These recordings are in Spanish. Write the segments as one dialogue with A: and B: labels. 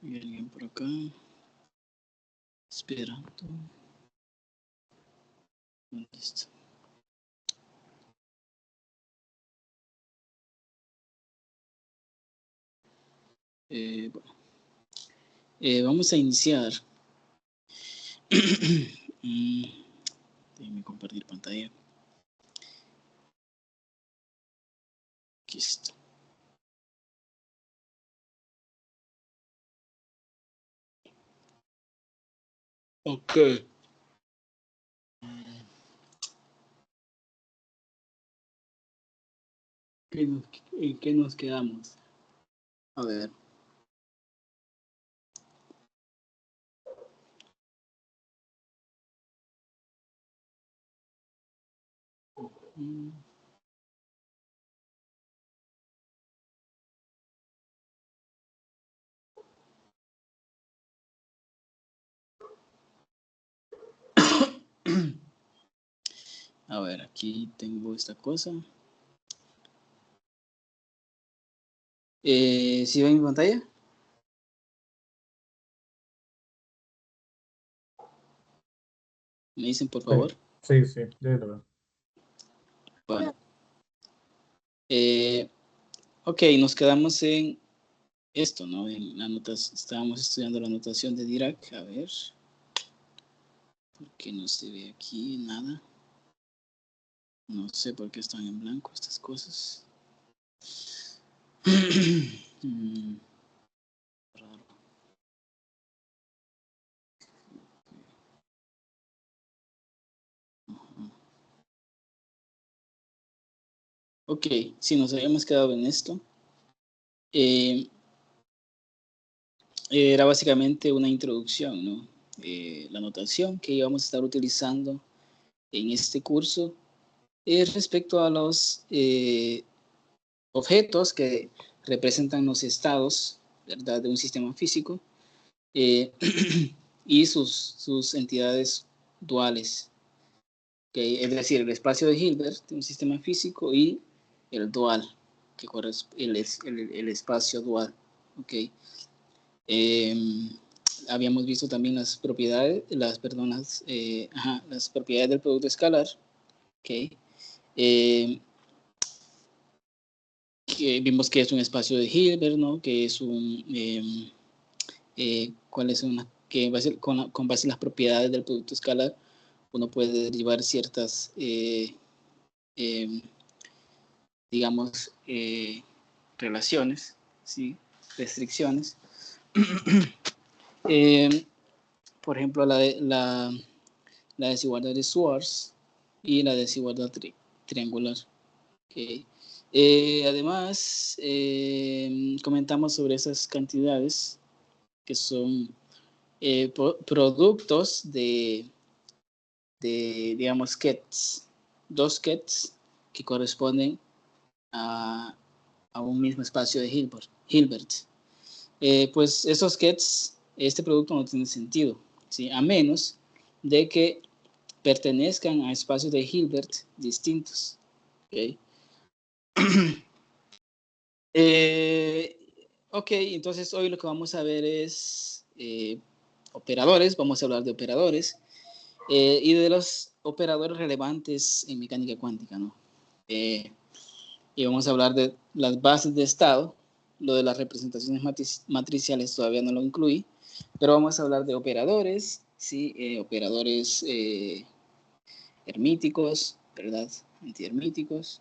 A: Hay alguien por acá esperando. ¿Dónde está? Bueno, vamos a iniciar. Déjenme compartir pantalla. Aquí está. Ok. ¿En qué nos quedamos? A ver. A ver, aquí tengo esta cosa. ¿Sí ven mi pantalla? ¿Me dicen, por favor?
B: Sí, yo lo veo.
A: Bueno. Ok, nos quedamos en esto, ¿no? En la notación, estábamos estudiando la notación de Dirac. A ver. ¿Por qué no se ve aquí nada? No sé por qué están en blanco estas cosas. Raro. Ok, si nos habíamos quedado en esto. Era básicamente una introducción, ¿no? La notación que íbamos a estar utilizando en este curso respecto a los objetos que representan los estados, ¿verdad?, de un sistema físico y sus entidades duales, ¿okay? Es decir, el espacio de Hilbert de un sistema físico y el dual, que el espacio dual, ¿ok? Habíamos visto también las propiedades del producto escalar, ¿okay? Que vimos que es un espacio de Hilbert, ¿no? Que es cuáles son que con base en las propiedades del producto escalar uno puede derivar ciertas digamos relaciones, ¿sí? Restricciones. Por ejemplo, la desigualdad de Schwarz y la desigualdad triangular. Okay. Además, comentamos sobre esas cantidades que son productos de digamos, kets, dos kets que corresponden a un mismo espacio de Hilbert. Pues esos kets, este producto no tiene sentido, ¿sí? A menos de que pertenezcan a espacios de Hilbert distintos. ¿Okay? Ok, entonces hoy lo que vamos a ver es operadores, vamos a hablar de operadores y de los operadores relevantes en mecánica cuántica, ¿no? Y vamos a hablar de las bases de estado, lo de las representaciones matriciales todavía no lo incluí, pero vamos a hablar de operadores, ¿sí? Operadores hermíticos, ¿verdad? Antiermíticos,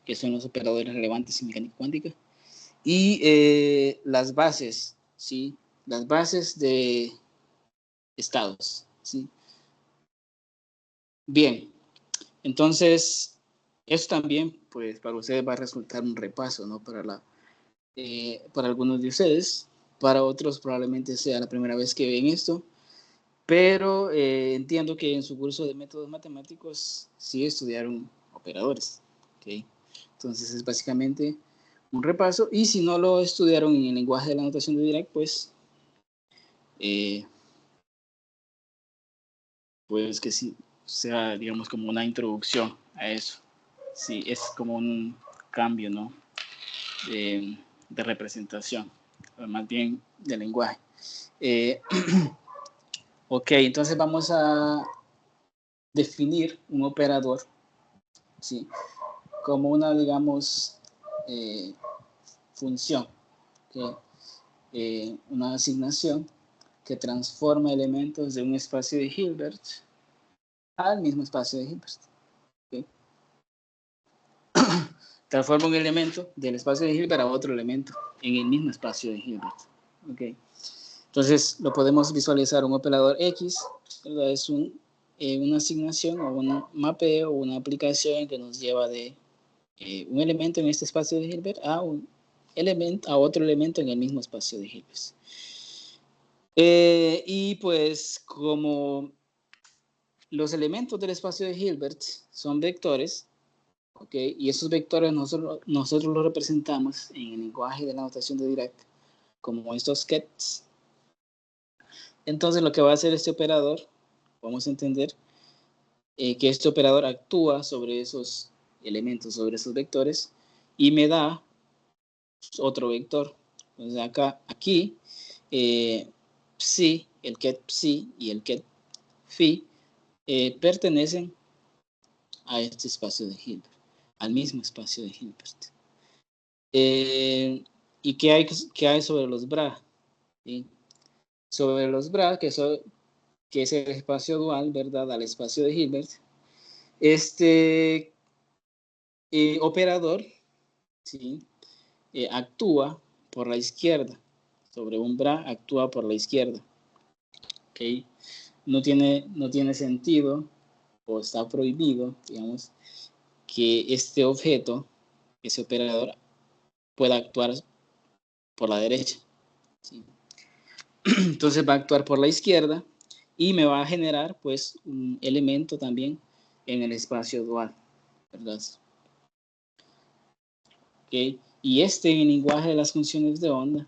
A: que son los operadores relevantes en mecánica cuántica. Y las bases, ¿sí? Las bases de estados, ¿sí? Bien, entonces, eso también, pues, para ustedes va a resultar un repaso, ¿no? Para algunos de ustedes, para otros probablemente sea la primera vez que ven esto, pero entiendo que en su curso de métodos matemáticos sí estudiaron operadores, ¿ok? Entonces es básicamente un repaso, y si no lo estudiaron en el lenguaje de la notación de Dirac, pues que sí sea, digamos, como una introducción a eso. Sí, es como un cambio, ¿no? De representación. más bien del lenguaje. Ok, entonces vamos a definir un operador, ¿sí? Como una, digamos, función, una asignación que transforma elementos de un espacio de Hilbert al mismo espacio de Hilbert. ¿Okay? Transforma un elemento del espacio de Hilbert a otro elemento en el mismo espacio de Hilbert. ¿Okay? Entonces lo podemos visualizar un operador X, ¿verdad? Es una asignación o un mapeo o una aplicación que nos lleva de un elemento en este espacio de Hilbert a otro elemento en el mismo espacio de Hilbert. Y pues como los elementos del espacio de Hilbert son vectores, ¿okay? Y esos vectores nosotros los representamos en el lenguaje de la notación de Dirac como estos kets. Entonces lo que va a hacer este operador, vamos a entender que este operador actúa sobre esos elementos, sobre esos vectores, y me da otro vector. Entonces aquí, psi, el ket psi y el ket phi pertenecen a este espacio de Hilbert, al mismo espacio de Hilbert. ¿Y qué hay sobre los bra? ¿Sí? Sobre los bra, que es el espacio dual, ¿verdad? Al espacio de Hilbert, este operador, ¿sí? Actúa por la izquierda. Sobre un bra actúa por la izquierda. ¿Okay? No tiene sentido o está prohibido, digamos, que este objeto, ese operador, pueda actuar por la derecha. ¿Sí? Entonces va a actuar por la izquierda y me va a generar pues un elemento también en el espacio dual, ¿verdad? ¿Okay? Y en el lenguaje de las funciones de onda,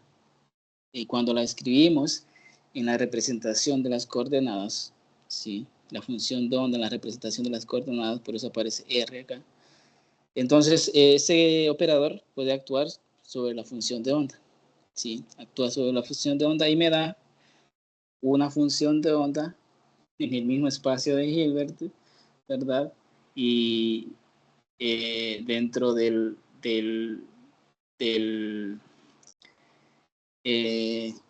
A: cuando la escribimos en la representación de las coordenadas, ¿sí? La función de onda en la representación de las coordenadas, por eso aparece R acá. Entonces, ese operador puede actuar sobre la función de onda, ¿sí? Actúa sobre la función de onda y me da una función de onda en el mismo espacio de Hilbert, ¿verdad? Y dentro del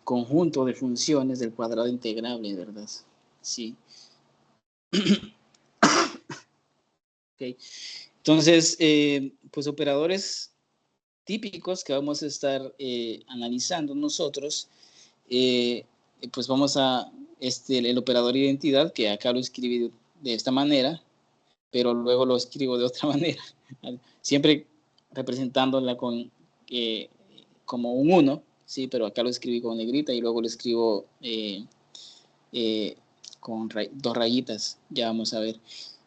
A: conjunto de funciones del cuadrado integrable, ¿verdad? Sí. Okay. Entonces, pues operadores típicos que vamos a estar analizando nosotros, pues vamos a, el operador identidad, que acá lo escribí de esta manera, pero luego lo escribo de otra manera, siempre representándola como un 1, ¿sí? Pero acá lo escribí con negrita y luego lo escribo con dos rayitas, ya vamos a ver.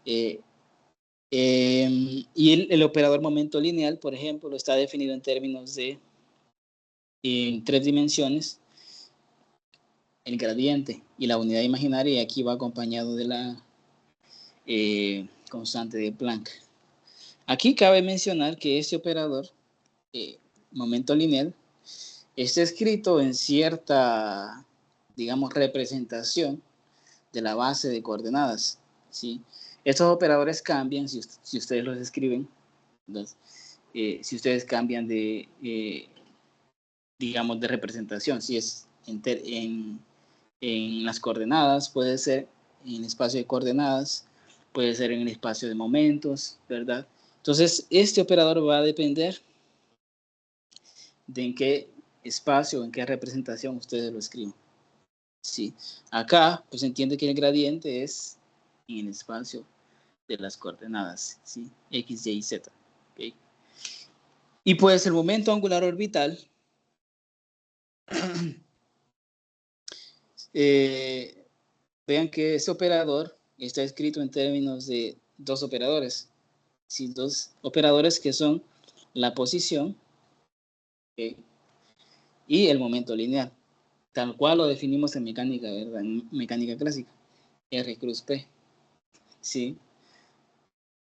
A: Y el operador momento lineal, por ejemplo, lo está definido en términos de en 3 dimensiones, el gradiente y la unidad imaginaria, y aquí va acompañado de la constante de Planck. Aquí cabe mencionar que este operador, momento lineal, está escrito en cierta, digamos, representación de la base de coordenadas, ¿sí? Estos operadores cambian si ustedes los escriben, si ustedes cambian de, digamos, de representación, si es en las coordenadas, puede ser en el espacio de coordenadas, puede ser en el espacio de momentos, ¿verdad? Entonces, este operador va a depender de en qué espacio, en qué representación ustedes lo escriben. Sí. Acá, pues entiende que el gradiente es en el espacio de las coordenadas, ¿sí? X, Y, Z. ¿Okay? Y pues el momento angular orbital vean que ese operador está escrito en términos de dos operadores, ¿sí? Dos operadores que son la posición, ¿okay? Y el momento lineal, tal cual lo definimos en mecánica, ¿verdad? En mecánica clásica, R cruz P, ¿sí?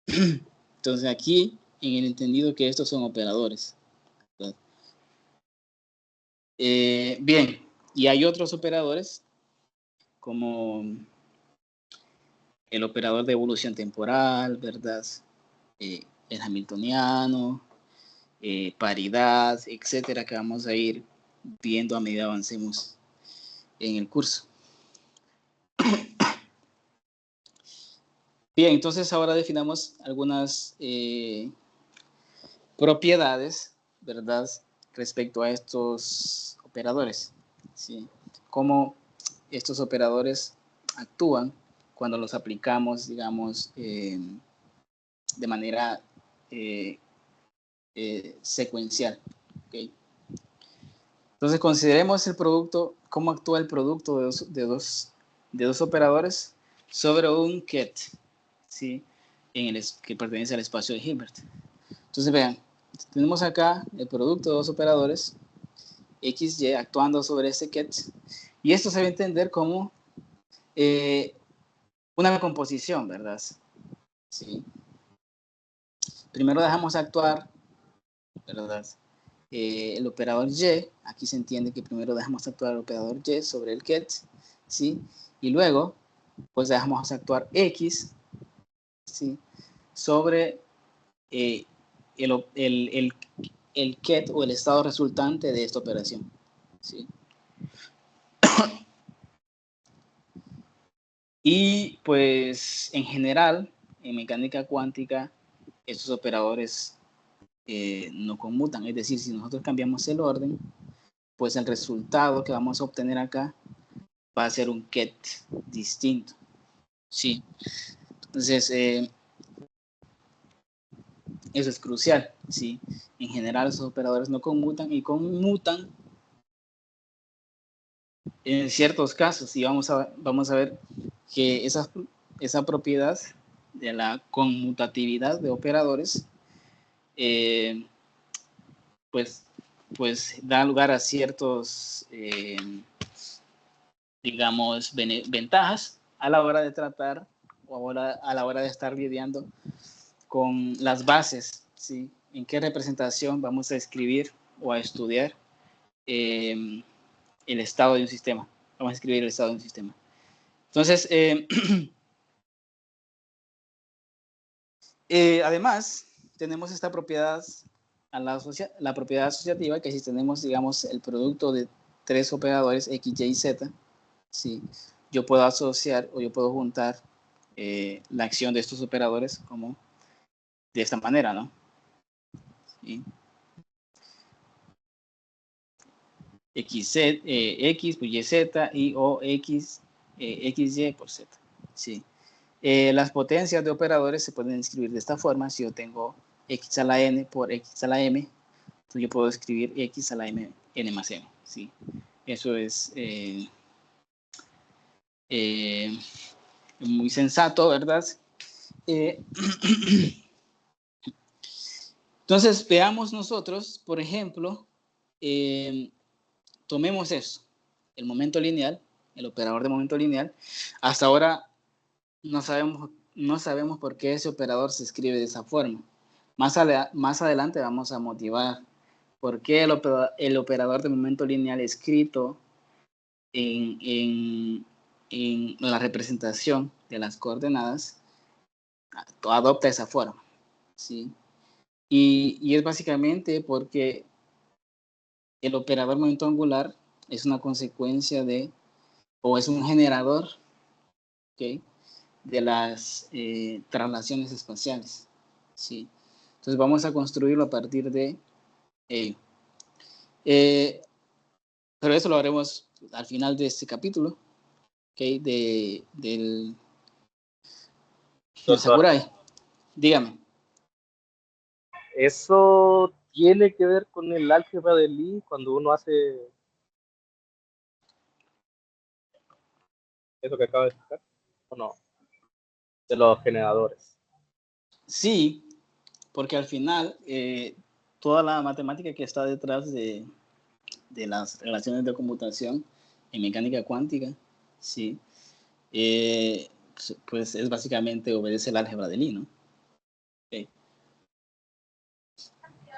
A: Entonces aquí, en el entendido que estos son operadores, ¿verdad? Bien, y hay otros operadores como el operador de evolución temporal, ¿verdad? El hamiltoniano, paridad, etcétera, que vamos a ir viendo a medida avancemos en el curso. Bien, entonces ahora definamos algunas propiedades, ¿verdad? Respecto a estos operadores, ¿sí? Cómo estos operadores actúan cuando los aplicamos, digamos, de manera secuencial, ¿okay? Entonces consideremos el producto, cómo actúa el producto de dos operadores sobre un ket, ¿sí? Que pertenece al espacio de Hilbert. Entonces vean, tenemos acá el producto de dos operadores XY actuando sobre ese ket, y esto se va a entender como una composición, ¿verdad? ¿Sí? Primero dejamos actuar, ¿verdad? El operador Y, aquí se entiende que primero dejamos actuar el operador Y sobre el ket, ¿sí? Y luego, pues dejamos actuar X, ¿sí? Sobre el ket o el estado resultante de esta operación, ¿sí? Y pues en general, en mecánica cuántica, estos operadores no conmutan, es decir, si nosotros cambiamos el orden, pues el resultado que vamos a obtener acá va a ser un ket distinto, ¿sí? Entonces, eso es crucial, ¿sí? En general, esos operadores no conmutan y conmutan en ciertos casos, y vamos a ver que esa propiedad de la conmutatividad de operadores, pues da lugar a ciertos, digamos, ventajas a la hora de tratar o a la hora de estar lidiando con las bases, ¿sí? En qué representación vamos a escribir o a estudiar el estado de un sistema. Vamos a escribir el estado de un sistema. Entonces, además, tenemos esta propiedad, la propiedad asociativa, que si tenemos, digamos, el producto de tres operadores X, Y y Z, ¿sí? Yo puedo asociar o yo puedo juntar la acción de estos operadores como de esta manera, ¿no? ¿Sí? X por YZ y o X, XY por Z, ¿sí? Las potencias de operadores se pueden escribir de esta forma. Si yo tengo X a la N por X a la M, entonces yo puedo escribir X a la M, N más M, ¿sí? Eso es muy sensato, ¿verdad? Entonces, veamos nosotros, por ejemplo, tomemos eso, el momento lineal, el operador de momento lineal. Hasta ahora no sabemos por qué ese operador se escribe de esa forma. Más adelante vamos a motivar por qué el operador de momento lineal escrito en la representación de las coordenadas adopta esa forma, ¿sí? Y es básicamente porque el operador momento angular es una consecuencia de, o es un generador, ¿okay?, de las traslaciones espaciales, ¿sí? Entonces vamos a construirlo a partir de ello. Pero eso lo haremos al final de este capítulo, ¿okay?, del Sakurai. Dígame.
B: ¿Eso tiene que ver con el álgebra de Lie cuando uno hace eso que acaba de explicar? ¿O no? De los generadores.
A: Sí, porque al final toda la matemática que está detrás de las relaciones de conmutación en mecánica cuántica, sí, pues es básicamente obedece el álgebra de Lie, ¿no? Okay.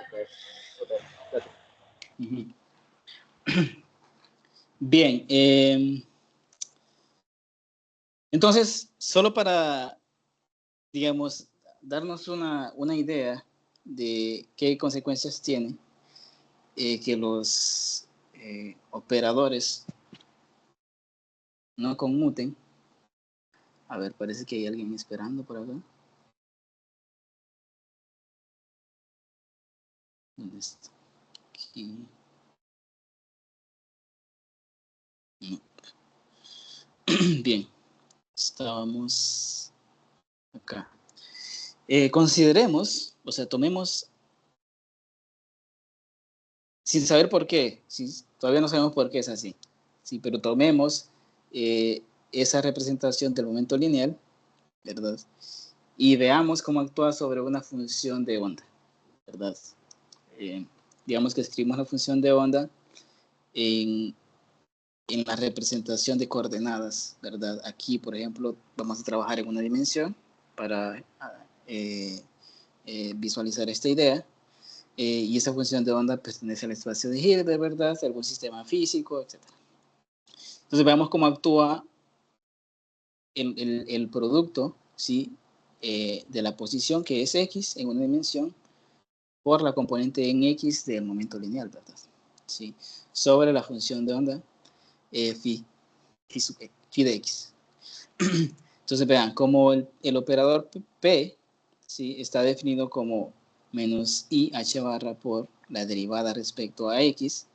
B: Okay.
A: Uh-huh. Bien, entonces, solo para, digamos, darnos una idea de qué consecuencias tiene que los operadores no conmuten. A ver, parece que hay alguien esperando por acá. ¿Dónde está? Aquí. No. Bien, estábamos acá. Consideremos, o sea, tomemos, sin saber por qué, todavía no sabemos por qué es así, sí, pero tomemos esa representación del momento lineal, ¿verdad? Y veamos cómo actúa sobre una función de onda, ¿verdad? Digamos que escribimos la función de onda en, en la representación de coordenadas, ¿verdad? Aquí, por ejemplo, vamos a trabajar en una dimensión para eh, visualizar esta idea. Y esa función de onda pertenece al espacio de Hilbert, ¿verdad? Algún sistema físico, etc. Entonces veamos cómo actúa el producto, ¿sí? De la posición que es X en una dimensión por la componente en X del momento lineal, ¿verdad? ¿Sí? Sobre la función de onda phi de X. Entonces vean, como el operador P, ¿sí? Está definido como menos I h barra por la derivada respecto a X.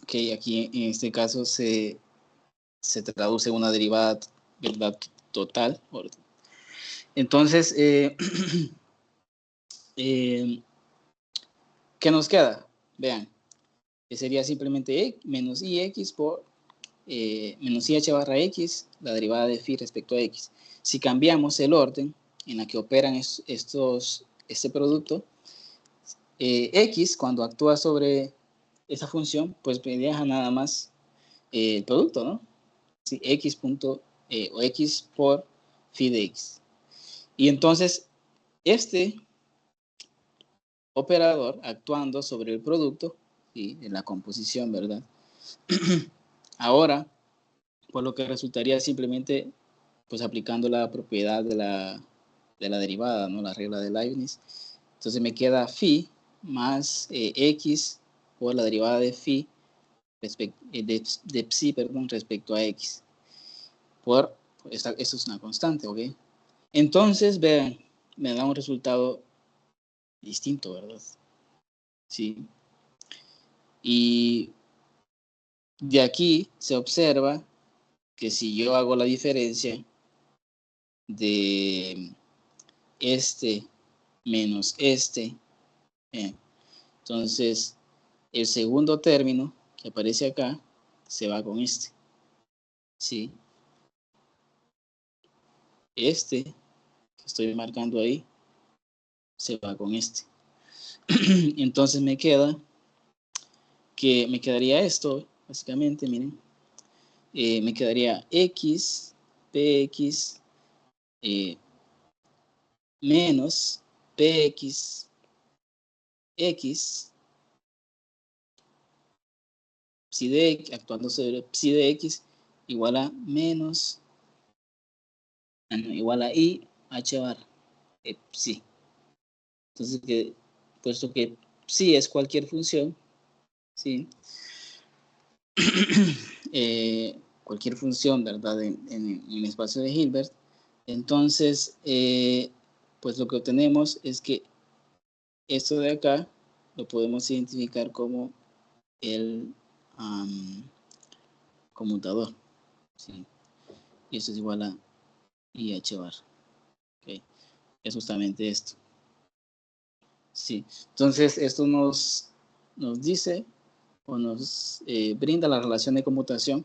A: Ok, aquí en este caso se traduce una derivada, ¿verdad? Total. Entonces, ¿qué nos queda? Vean, que sería simplemente menos ix por menos ih barra x, la derivada de phi respecto a x. Si cambiamos el orden en la que operan este producto, x cuando actúa sobre esa función, pues me deja nada más el producto, ¿no? Sí, x punto o x por phi de x. Y entonces, este operador actuando sobre el producto, ¿sí? En la composición, ¿verdad? Ahora, por lo que resultaría simplemente, pues aplicando la propiedad de la derivada, ¿no? La regla de Leibniz. Entonces me queda phi más x por la derivada de phi de psi, perdón, respecto a x. Esto es una constante, ¿ok? Entonces, vean, me da un resultado distinto, ¿verdad? Sí. Y de aquí se observa que si yo hago la diferencia de este menos este, entonces el segundo término que aparece acá se va con este, ¿sí? Este que estoy marcando ahí se va con este. Entonces me quedaría esto, básicamente, miren, me quedaría x, px, menos px, x, psi de x, actuando sobre psi de x, igual a menos, igual a i h bar, psi. Entonces, puesto que psi es cualquier función, ¿sí? Cualquier función, ¿verdad? En el espacio de Hilbert, entonces, pues lo que obtenemos es que esto de acá lo podemos identificar como el conmutador, ¿sí? Y esto es igual a IH bar, ¿okay? Es justamente esto, ¿sí? Entonces, esto nos dice o nos brinda la relación de conmutación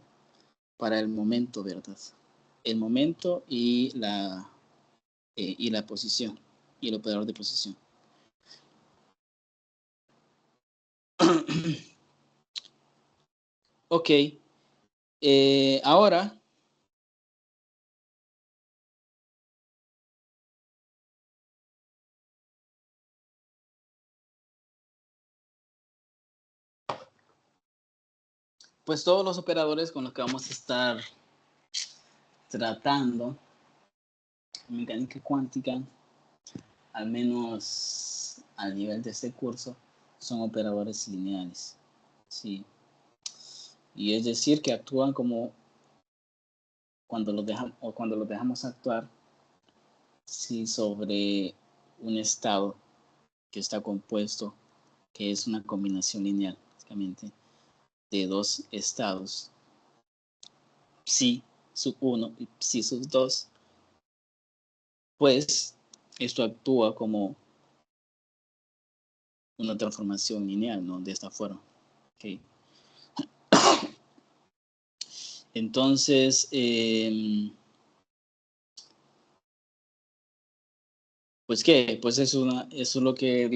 A: para el momento, ¿verdad? El momento y la posición, y el operador de posición. Ok, ahora pues todos los operadores con los que vamos a estar tratando en mecánica cuántica, al menos al nivel de este curso, son operadores lineales, ¿sí? Y es decir, que actúan como cuando los dejamos actuar, sí, sobre un estado que está compuesto, que es una combinación lineal, básicamente, de dos estados, psi sub 1 y psi sub 2, pues esto actúa como una transformación lineal, ¿no? De esta forma. ¿Okay? Entonces, pues qué, pues eso es lo que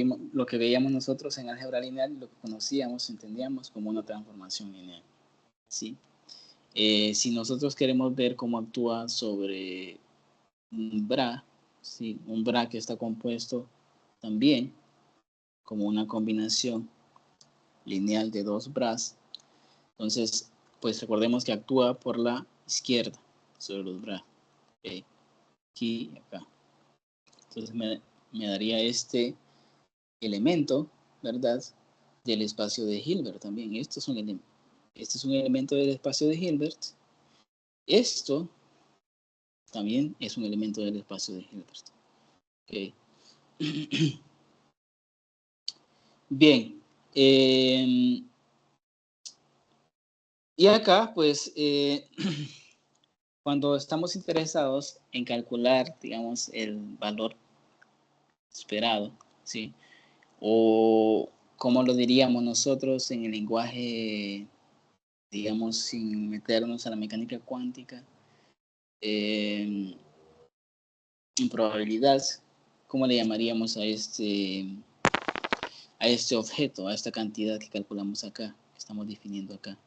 A: veíamos nosotros en álgebra lineal, lo que conocíamos, entendíamos como una transformación lineal, ¿sí? Si nosotros queremos ver cómo actúa sobre un bra, ¿sí? Un bra que está compuesto también como una combinación lineal de dos bras, entonces, pues recordemos que actúa por la izquierda sobre los bras, ¿okay? Aquí y acá. Entonces me daría este elemento, ¿verdad? Del espacio de Hilbert también. Este es un elemento del espacio de Hilbert. Esto también es un elemento del espacio de Hilbert. Okay. Bien. Y acá, pues, cuando estamos interesados en calcular, digamos, el valor esperado, ¿sí? O como lo diríamos nosotros en el lenguaje, digamos, sin meternos a la mecánica cuántica, en probabilidad, ¿cómo le llamaríamos a este objeto, a esta cantidad que calculamos acá, que estamos definiendo acá?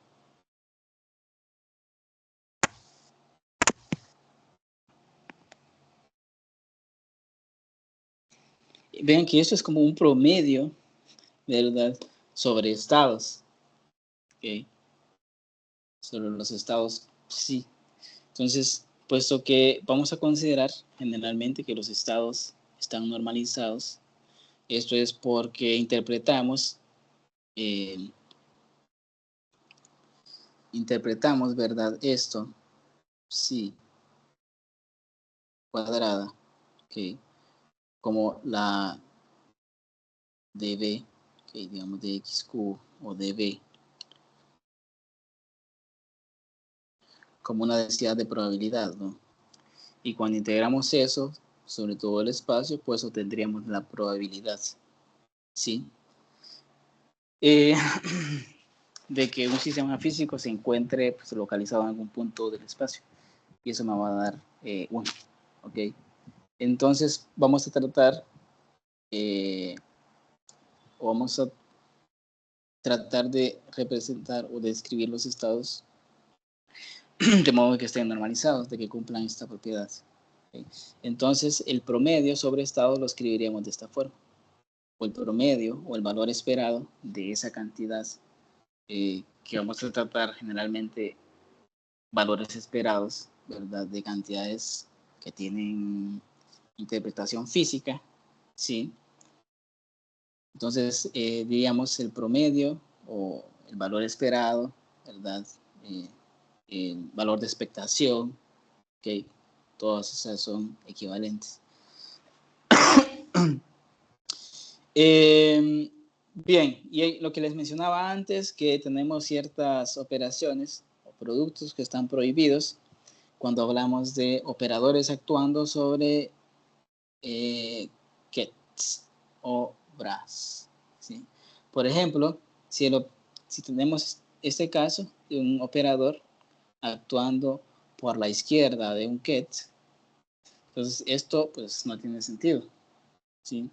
A: Vean que esto es como un promedio, ¿verdad? Sobre estados, ¿ok? Sobre los estados, sí. Entonces, puesto que vamos a considerar generalmente que los estados están normalizados, esto es porque interpretamos, ¿verdad? Esto, sí, cuadrada, ¿ok? Como la dB, ¿okay? Digamos de xq o dB, como una densidad de probabilidad, ¿no? Y cuando integramos eso sobre todo el espacio, pues obtendríamos la probabilidad, ¿sí? De que un sistema físico se encuentre, pues, localizado en algún punto del espacio. Y eso me va a dar 1, ¿ok? Entonces vamos a tratar, de representar o describir los estados de modo que estén normalizados, de que cumplan esta propiedad. ¿Okay? Entonces, el promedio sobre estado lo escribiríamos de esta forma. O el promedio o el valor esperado de esa cantidad que vamos a tratar generalmente valores esperados, ¿verdad? De cantidades que tienen interpretación física, ¿sí? Entonces, diríamos el promedio o el valor esperado, ¿verdad? El valor de expectación, ¿ok? Todas esas son equivalentes. Bien, y lo que les mencionaba antes, que tenemos ciertas operaciones o productos que están prohibidos cuando hablamos de operadores actuando sobre kets o bras, ¿sí? Por ejemplo, si tenemos este caso de un operador actuando por la izquierda de un ket, entonces esto pues no tiene sentido, ¿sí?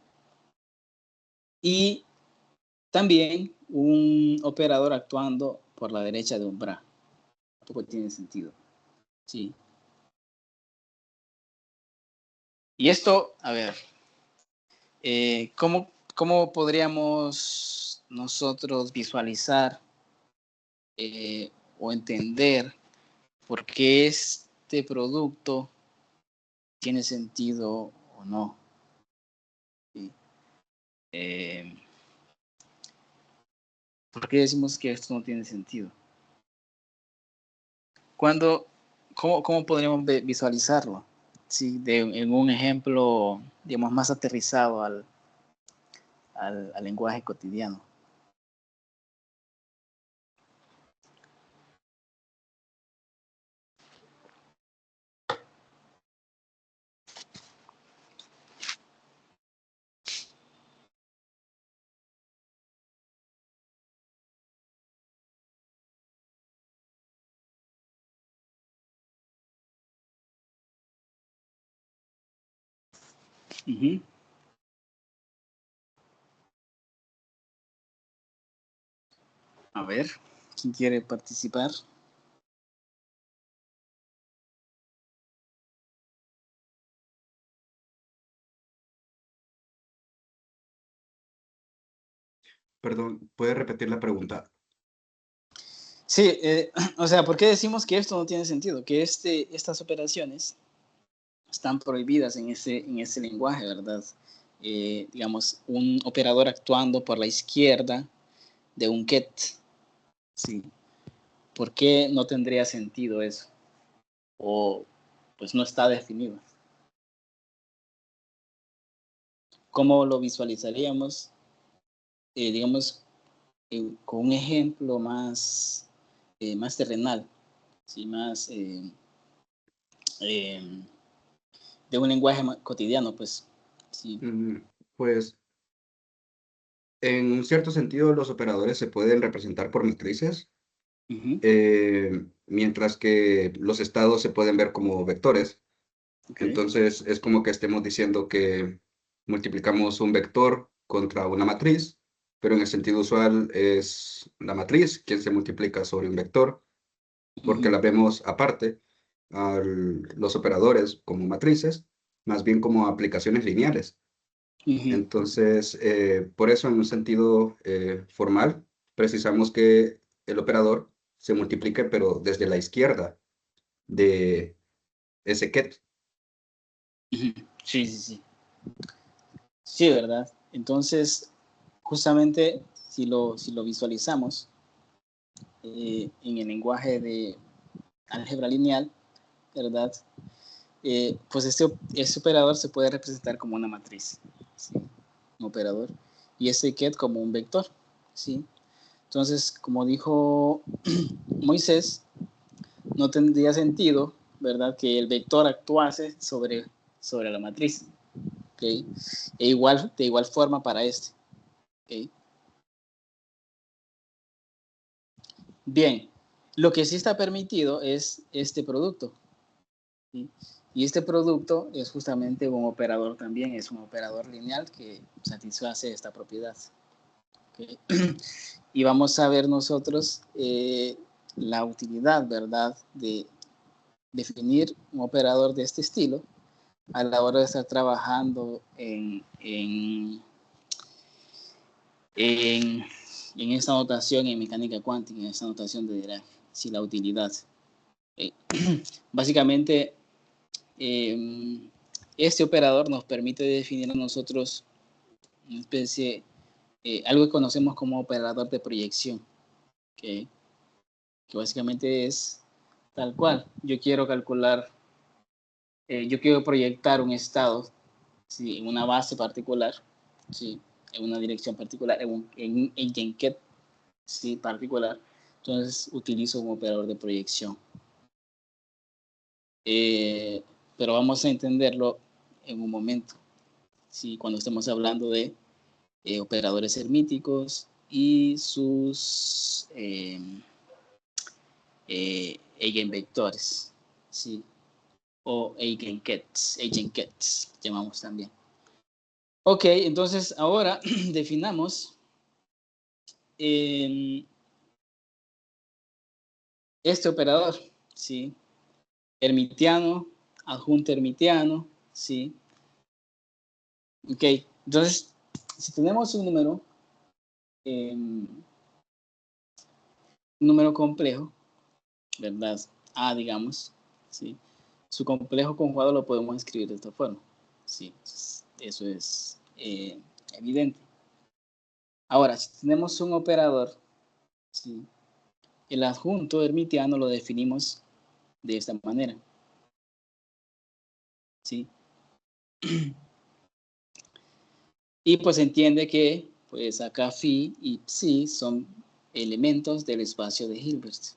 A: Y también un operador actuando por la derecha de un bra, tampoco tiene sentido, ¿sí? Y esto, a ver, ¿cómo podríamos nosotros visualizar o entender por qué este producto tiene sentido o no. ¿Sí? ¿Por qué decimos que esto no tiene sentido? ¿Cómo podríamos visualizarlo? Sí, en un ejemplo, digamos, más aterrizado al lenguaje cotidiano. Uh-huh. A ver, ¿quién quiere participar?
C: Perdón, ¿puede repetir la pregunta?
A: Sí, o sea, ¿por qué decimos que esto no tiene sentido? Que estas operaciones están prohibidas en ese lenguaje, ¿verdad? Digamos, un operador actuando por la izquierda de un get. Sí. ¿Por qué no tendría sentido eso? O pues no está definido. ¿Cómo lo visualizaríamos? Digamos, con un ejemplo más terrenal, ¿sí? Más de un lenguaje cotidiano, pues. Sí.
C: Pues en un cierto sentido los operadores se pueden representar por matrices,
A: Uh-huh.
C: mientras que los estados se pueden ver como vectores.
A: Okay.
C: Entonces es como que estemos diciendo que multiplicamos un vector contra una matriz, pero en el sentido usual es la matriz quien se multiplica sobre un vector, porque
A: Uh-huh.
C: la vemos aparte a los operadores como matrices, más bien como aplicaciones lineales.
A: Uh-huh.
C: Entonces, por eso en un sentido formal, precisamos que el operador se multiplique, pero desde la izquierda de ese ket.
A: Uh-huh. Sí, sí, sí. Sí, ¿verdad? Entonces, justamente, si lo visualizamos en el lenguaje de álgebra lineal, ¿verdad? Pues este operador se puede representar como una matriz, ¿sí? Un operador. Y este get como un vector, ¿sí? Entonces, como dijo Moisés, no tendría sentido, ¿verdad? Que el vector actuase sobre la matriz, ¿ok? De igual forma para este, ¿ok? Bien, lo que sí está permitido es este producto, ¿sí? Y este producto es justamente un operador también, es un operador lineal que satisface esta propiedad. ¿Okay? Y vamos a ver nosotros la utilidad, ¿verdad?, de definir un operador de este estilo a la hora de estar trabajando en esta notación en mecánica cuántica, en esta notación de Dirac, si la utilidad. Básicamente, este operador nos permite definir a nosotros una especie, algo que conocemos como operador de proyección, ¿okay? Que básicamente es tal cual. Yo quiero calcular, yo quiero proyectar un estado, ¿sí?, en una base particular, ¿sí?, en una dirección particular, en un eigenket, ¿sí?, particular. Entonces utilizo un operador de proyección. Pero vamos a entenderlo en un momento, ¿sí?, cuando estemos hablando de operadores hermíticos y sus eigenvectores, ¿sí?, o eigenkets, llamamos también. Ok, entonces ahora definamos este operador, ¿sí? Hermitiano, adjunto hermitiano, ¿sí? Ok, entonces, si tenemos un número complejo, ¿verdad? A, digamos, ¿sí? Su complejo conjugado lo podemos escribir de esta forma, ¿sí? Eso es evidente. Ahora, si tenemos un operador, ¿sí? El adjunto hermitiano lo definimos de esta manera, ¿sí? Y pues entiende que pues acá phi y psi son elementos del espacio de Hilbert,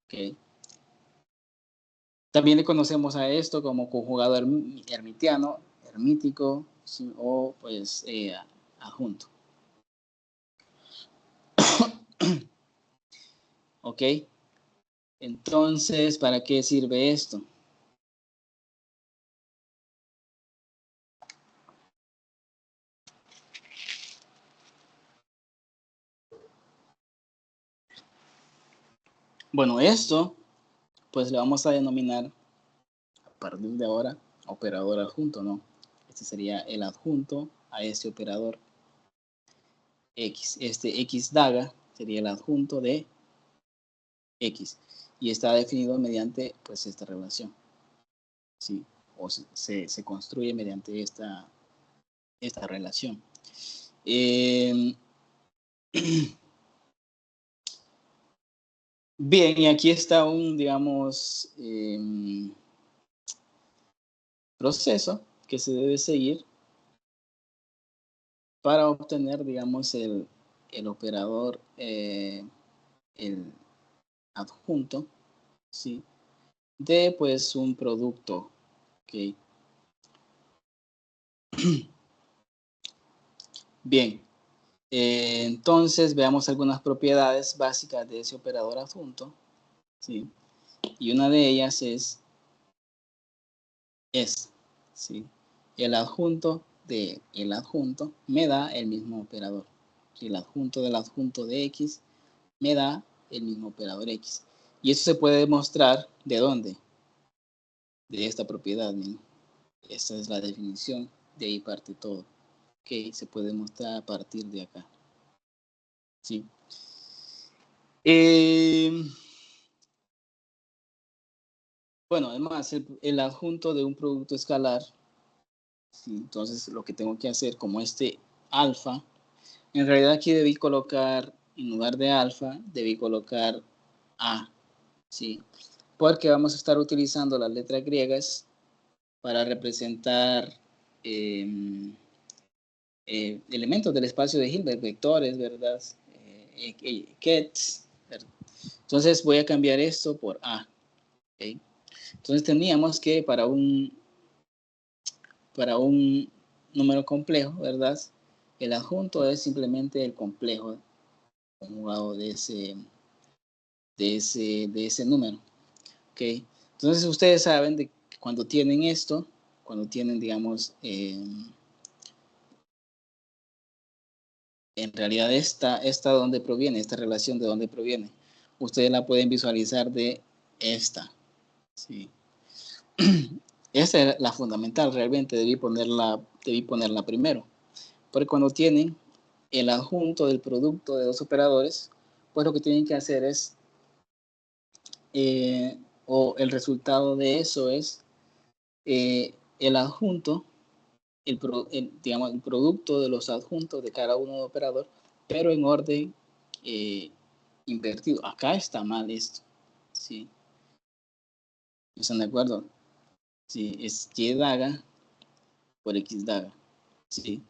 A: ¿ok? También le conocemos a esto como conjugado hermitiano, hermítico, ¿sí? O pues adjunto. ¿Ok? Entonces, ¿para qué sirve esto? Bueno, esto pues le vamos a denominar a partir de ahora operador adjunto, ¿no? Este sería el adjunto a este operador X. Este X daga sería el adjunto de X y está definido mediante pues esta relación, ¿sí? O se construye mediante esta relación. Bien, y aquí está un, digamos, proceso que se debe seguir para obtener, digamos, el operador, el adjunto, ¿sí? De, pues, un producto, ¿ok? Bien, entonces veamos algunas propiedades básicas de ese operador adjunto, ¿sí? Y una de ellas es, ¿sí? El adjunto de el adjunto me da el mismo operador. El adjunto del adjunto de X me da el mismo operador X. Y eso se puede demostrar ¿de dónde? De esta propiedad, ¿no? Esta es la definición, de ahí parte todo. Ok, se puede demostrar a partir de acá. ¿Sí? Bueno, además, el adjunto de un producto escalar, ¿sí? Entonces lo que tengo que hacer, como este alfa, en realidad aquí debí colocar, en lugar de alfa, debí colocar A, ¿sí? Porque vamos a estar utilizando las letras griegas para representar elementos del espacio de Hilbert, vectores, ¿verdad? Kets, ¿verdad? Entonces voy a cambiar esto por A, ¿okay? Entonces teníamos que para un número complejo, ¿verdad? El adjunto es simplemente el complejo conjugado de ese número, ¿ok? Entonces ustedes saben de que cuando tienen esto, cuando tienen, digamos, en realidad esta de dónde proviene, esta relación de dónde proviene, ustedes la pueden visualizar de esta, ¿sí? Esta es la fundamental, realmente debí ponerla primero, porque cuando tienen el adjunto del producto de dos operadores, pues lo que tienen que hacer es, o el resultado de eso es el adjunto, digamos, el producto de los adjuntos de cada uno de operador, pero en orden invertido. Acá está mal esto, ¿sí? ¿Están de acuerdo? Sí, es Y daga por X daga, ¿sí?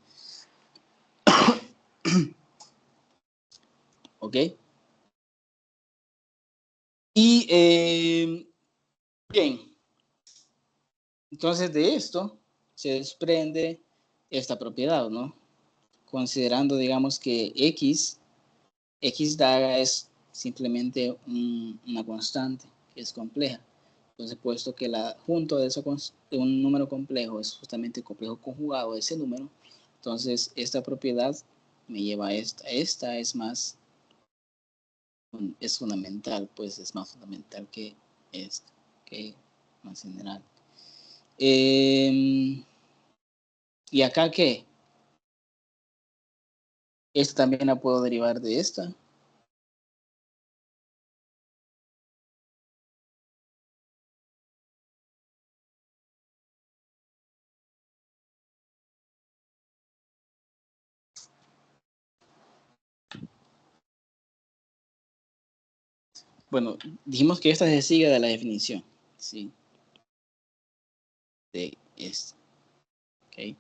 A: ¿Ok? Y bien, entonces de esto se desprende esta propiedad, ¿no? Considerando, digamos, que X daga es simplemente una constante que es compleja. Entonces, puesto que el adjunto de un número complejo es justamente el complejo conjugado de ese número, entonces esta propiedad me lleva a esta. Esta es fundamental, pues es más fundamental que esta, que más general. ¿Y acá qué? Esta también la puedo derivar de esta. bueno, dijimos que esta se sigue de la definición, ¿sí? De esta, ¿ok?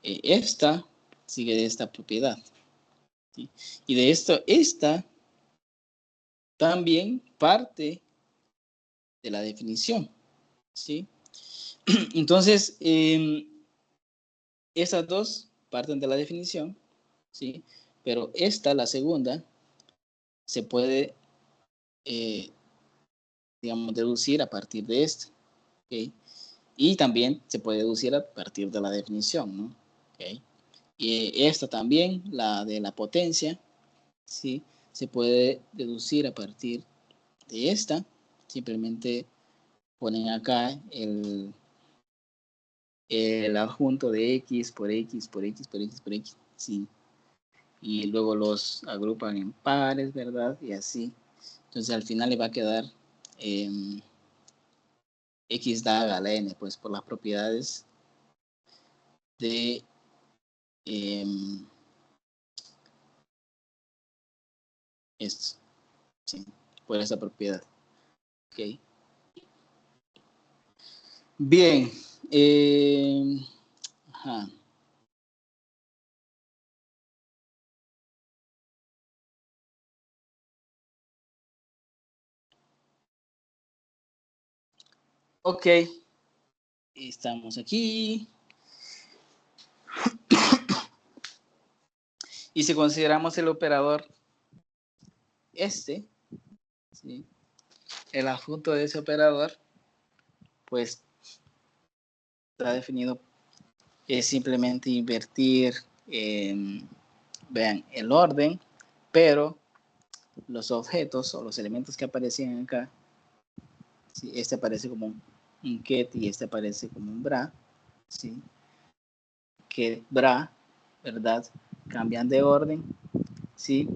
A: Esta sigue de esta propiedad, ¿sí? Y de esto, esta también parte de la definición, ¿sí? Entonces, esas dos parten de la definición, ¿sí? Pero esta, la segunda, se puede, digamos, deducir a partir de esta, ¿ok? Y también se puede deducir a partir de la definición, ¿no? ¿Okay? Y esta también, la de la potencia, ¿sí? Se puede deducir a partir de esta. Simplemente ponen acá el adjunto de x por x por x por x por x, ¿sí? Y luego los agrupan en pares, ¿verdad? Y así. Entonces al final le va a quedar x da a la n, pues por las propiedades de esto, ¿sí? Por esa propiedad. Ok. Bien. Ajá. Ok. Estamos aquí. Y si consideramos el operador este, ¿sí? El adjunto de ese operador, pues está definido, es simplemente invertir, vean, el orden, pero los objetos o los elementos que aparecen acá, ¿sí? Este aparece como un ket y este aparece como un bra, ¿sí? Que bra, ¿verdad? Cambian de orden, ¿sí?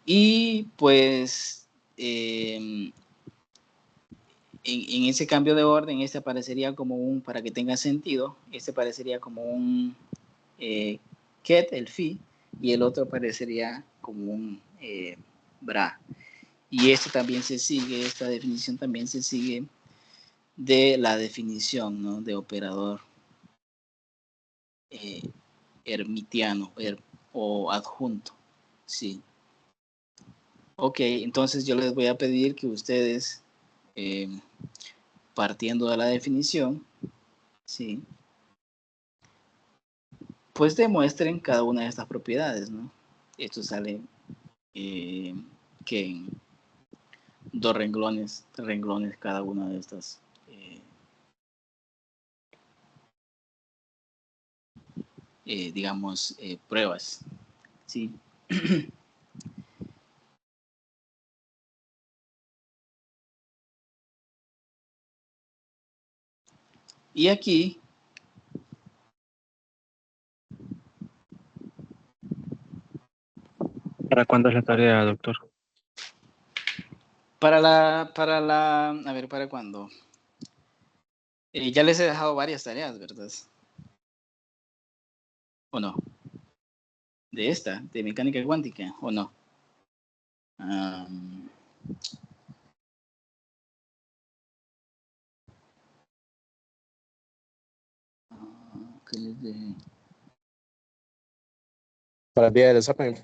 A: Y pues en ese cambio de orden, este aparecería como un, para que tenga sentido, este aparecería como un ket, el phi, y el otro aparecería como un bra. Y esto también se sigue, esta definición también se sigue de la definición, ¿no? De operador hermitiano o adjunto, ¿sí? Ok, entonces yo les voy a pedir que ustedes, partiendo de la definición, ¿sí? Pues demuestren cada una de estas propiedades, ¿no? Esto sale que en 2 renglones, 3 renglones cada una de estas digamos, pruebas, ¿sí? Y aquí,
D: ¿Para cuándo es la tarea, doctor?
A: a ver, ¿para cuándo? Ya les he dejado varias tareas, ¿verdad? ¿O no? De esta, de mecánica cuántica, ¿o no? ¿Qué les dejé?
B: Para el día del examen.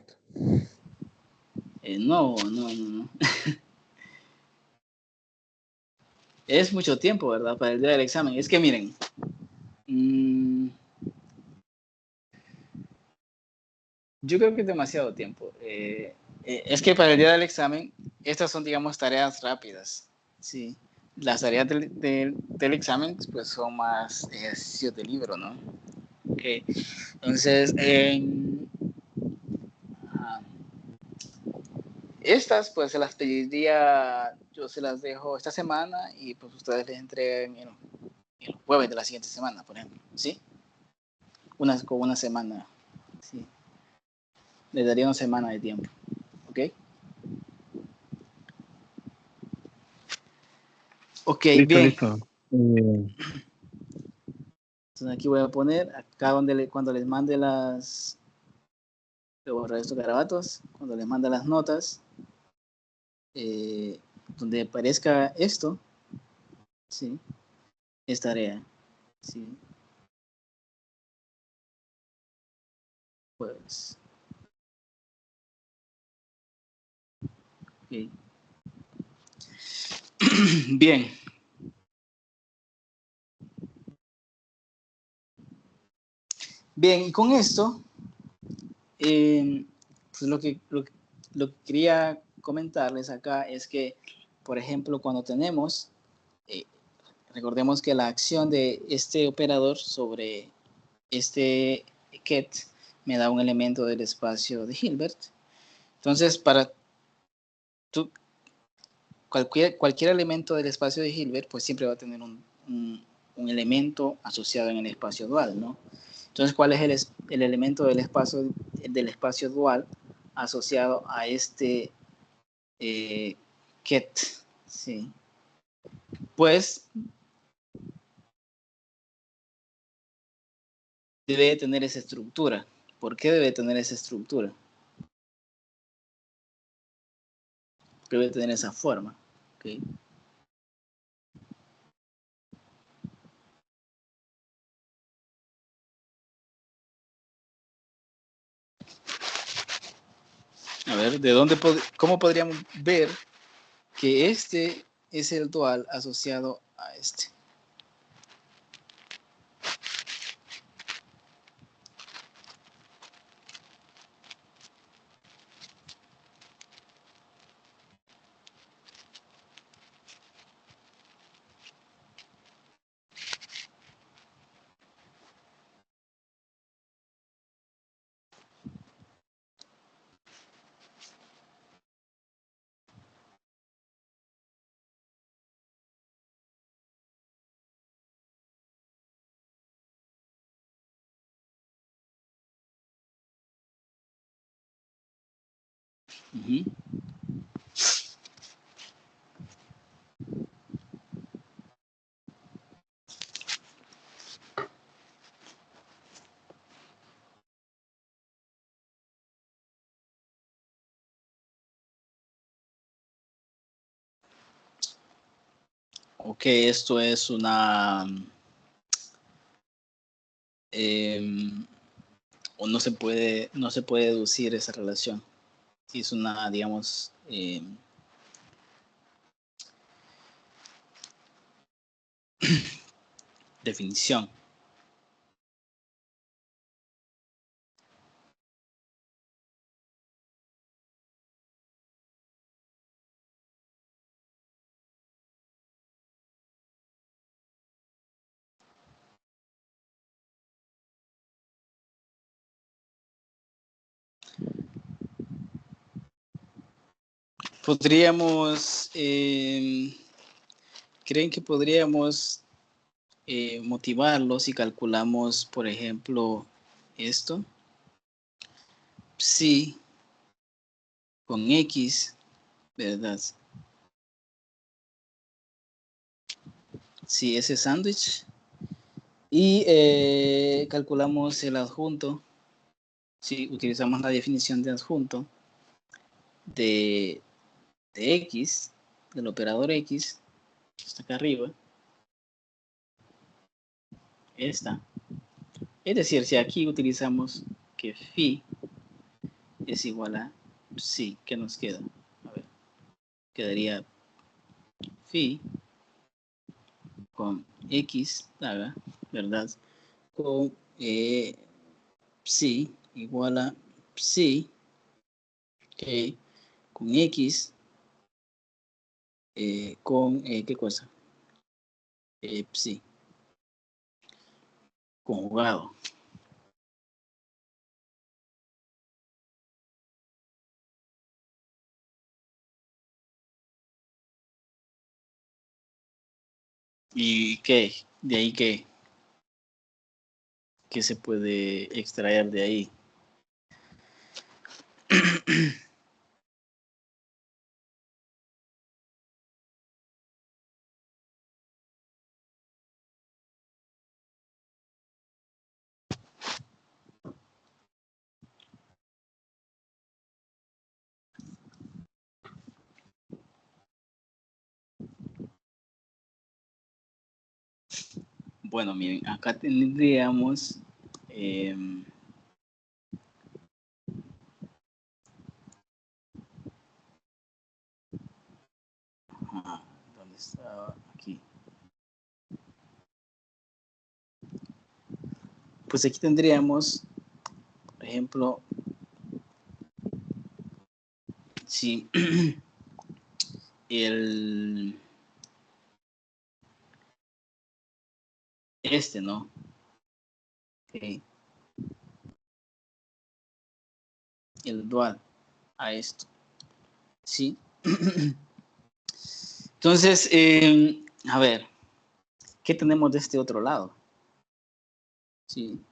A: No. Es mucho tiempo, ¿verdad? Para el día del examen. Es que miren, yo creo que es demasiado tiempo. Es que para el día del examen, estas son, digamos, tareas rápidas, ¿sí? Las tareas del examen, pues, son más ejercicios de libro, ¿no? Okay. Entonces, estas, pues, se las pediría, yo se las dejo esta semana y, pues, ustedes les entregan el jueves de la siguiente semana, por ejemplo, ¿sí? Con una semana, ¿sí? Les daría una semana de tiempo, ¿ok? Ok,
D: Listo,
A: bien.
D: listo.
A: Entonces aquí voy a poner, acá cuando les mande las, voy a borrar estos garabatos, cuando les mande las notas, donde aparezca esto, ¿sí? Es tarea, ¿sí? Pues, okay. Bien. Bien, y con esto, pues lo que quería comentarles acá es que, por ejemplo, cuando tenemos, recordemos que la acción de este operador sobre este get me da un elemento del espacio de Hilbert. Entonces, para cualquier elemento del espacio de Hilbert, pues siempre va a tener un elemento asociado en el espacio dual, ¿no? Entonces, ¿cuál es el elemento del espacio dual asociado a este get? ¿Sí? Pues debe tener esa estructura. ¿Por qué debe tener esa estructura? Debe tener esa forma. ¿Okay? A ver, ¿cómo podríamos ver que este es el dual asociado a este? Uh-huh. Ok, esto es una... o no se puede deducir esa relación. Es una, digamos, definición. Podríamos, ¿creen que podríamos motivarlos si calculamos, por ejemplo, esto? Sí, con X, ¿verdad? Sí, ese sándwich. Y calculamos el adjunto. Si utilizamos la definición de adjunto de X, del operador X, está acá arriba, esta. Es decir, si aquí utilizamos que phi es igual a psi, ¿qué nos queda? A ver, quedaría phi con X, ¿verdad? Con psi igual a psi, okay, con X, ¿qué cosa? Psi, conjugado. ¿Y qué? ¿De ahí qué? ¿Qué se puede extraer de ahí? Bueno, miren, acá tendríamos ¿dónde estaba? Aquí. Pues aquí tendríamos, por ejemplo, si ¿no? Okay. El dual a esto, ¿sí? Entonces, a ver, ¿qué tenemos de este otro lado? Sí.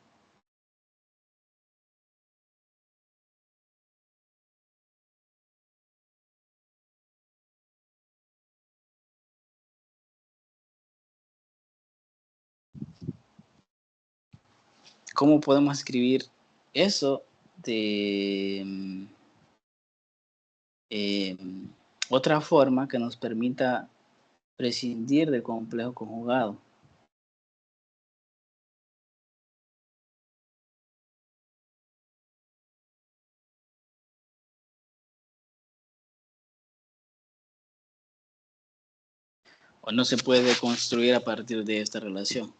A: ¿Cómo podemos escribir eso de otra forma que nos permita prescindir del complejo conjugado? ¿O no se puede construir a partir de esta relación?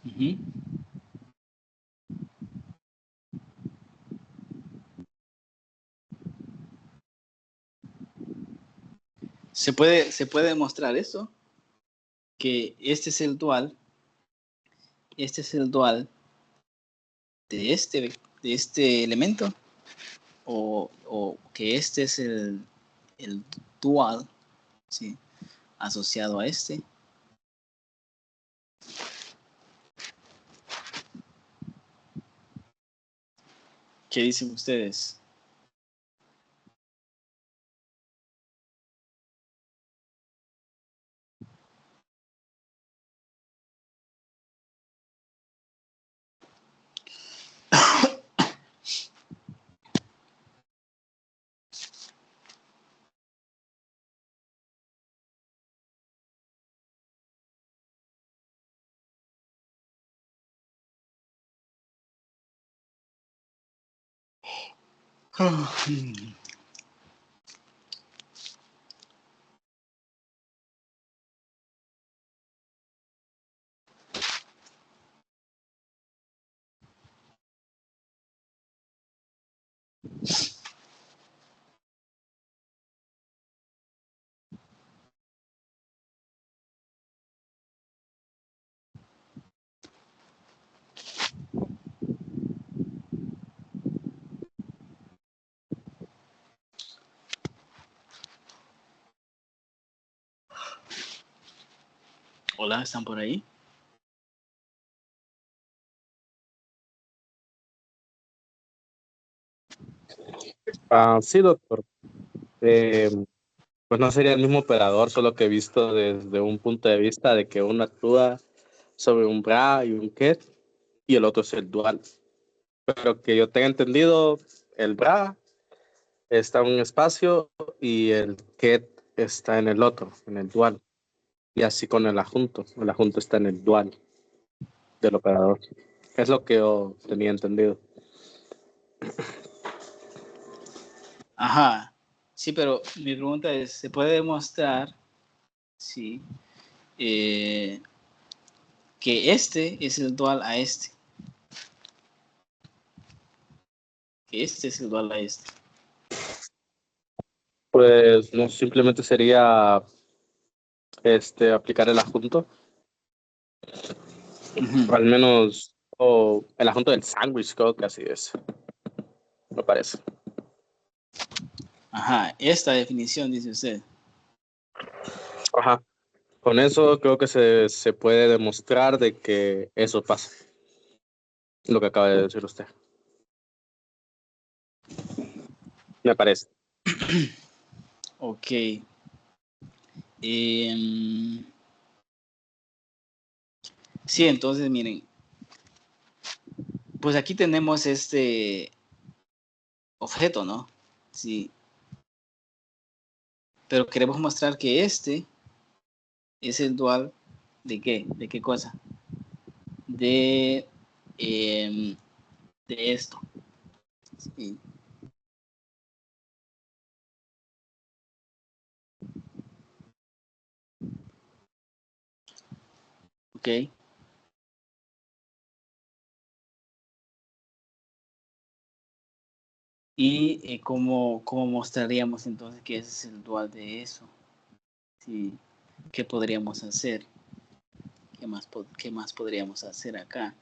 A: Uh-huh. ¿Se puede demostrar eso? Que este es el dual de este elemento, o que este es el dual, ¿sí? Asociado a este. ¿Qué dicen ustedes? Hola, ¿están por ahí?
B: Sí, doctor. Pues no sería el mismo operador, solo que visto desde un punto de vista de que uno actúa sobre un bra y un ket y el otro es el dual. Pero que yo tenga entendido, el bra está en un espacio y el ket está en el otro, en el dual. Y así con el adjunto está en el dual del operador. Es lo que yo tenía entendido.
A: Ajá. Sí, pero mi pregunta es, ¿se puede demostrar, sí, que este es el dual a este? Que este es el dual a este.
B: Pues no, simplemente sería aplicar el adjunto.
A: Uh-huh.
B: O al menos el adjunto del sándwich, creo que así es. me parece.
A: Ajá, esta definición dice usted.
B: Ajá. Con eso creo que se puede demostrar de que eso pasa. Lo que acaba de decir usted. Me parece.
A: Ok. Em, sí, entonces miren, pues aquí tenemos este objeto, ¿no? Sí. Pero queremos mostrar que este es el dual de qué, de qué cosa, de, em, de esto. Sí. Ok. Y cómo mostraríamos entonces que ese es el dual de eso. Sí. ¿Qué podríamos hacer? ¿Qué más podríamos hacer acá?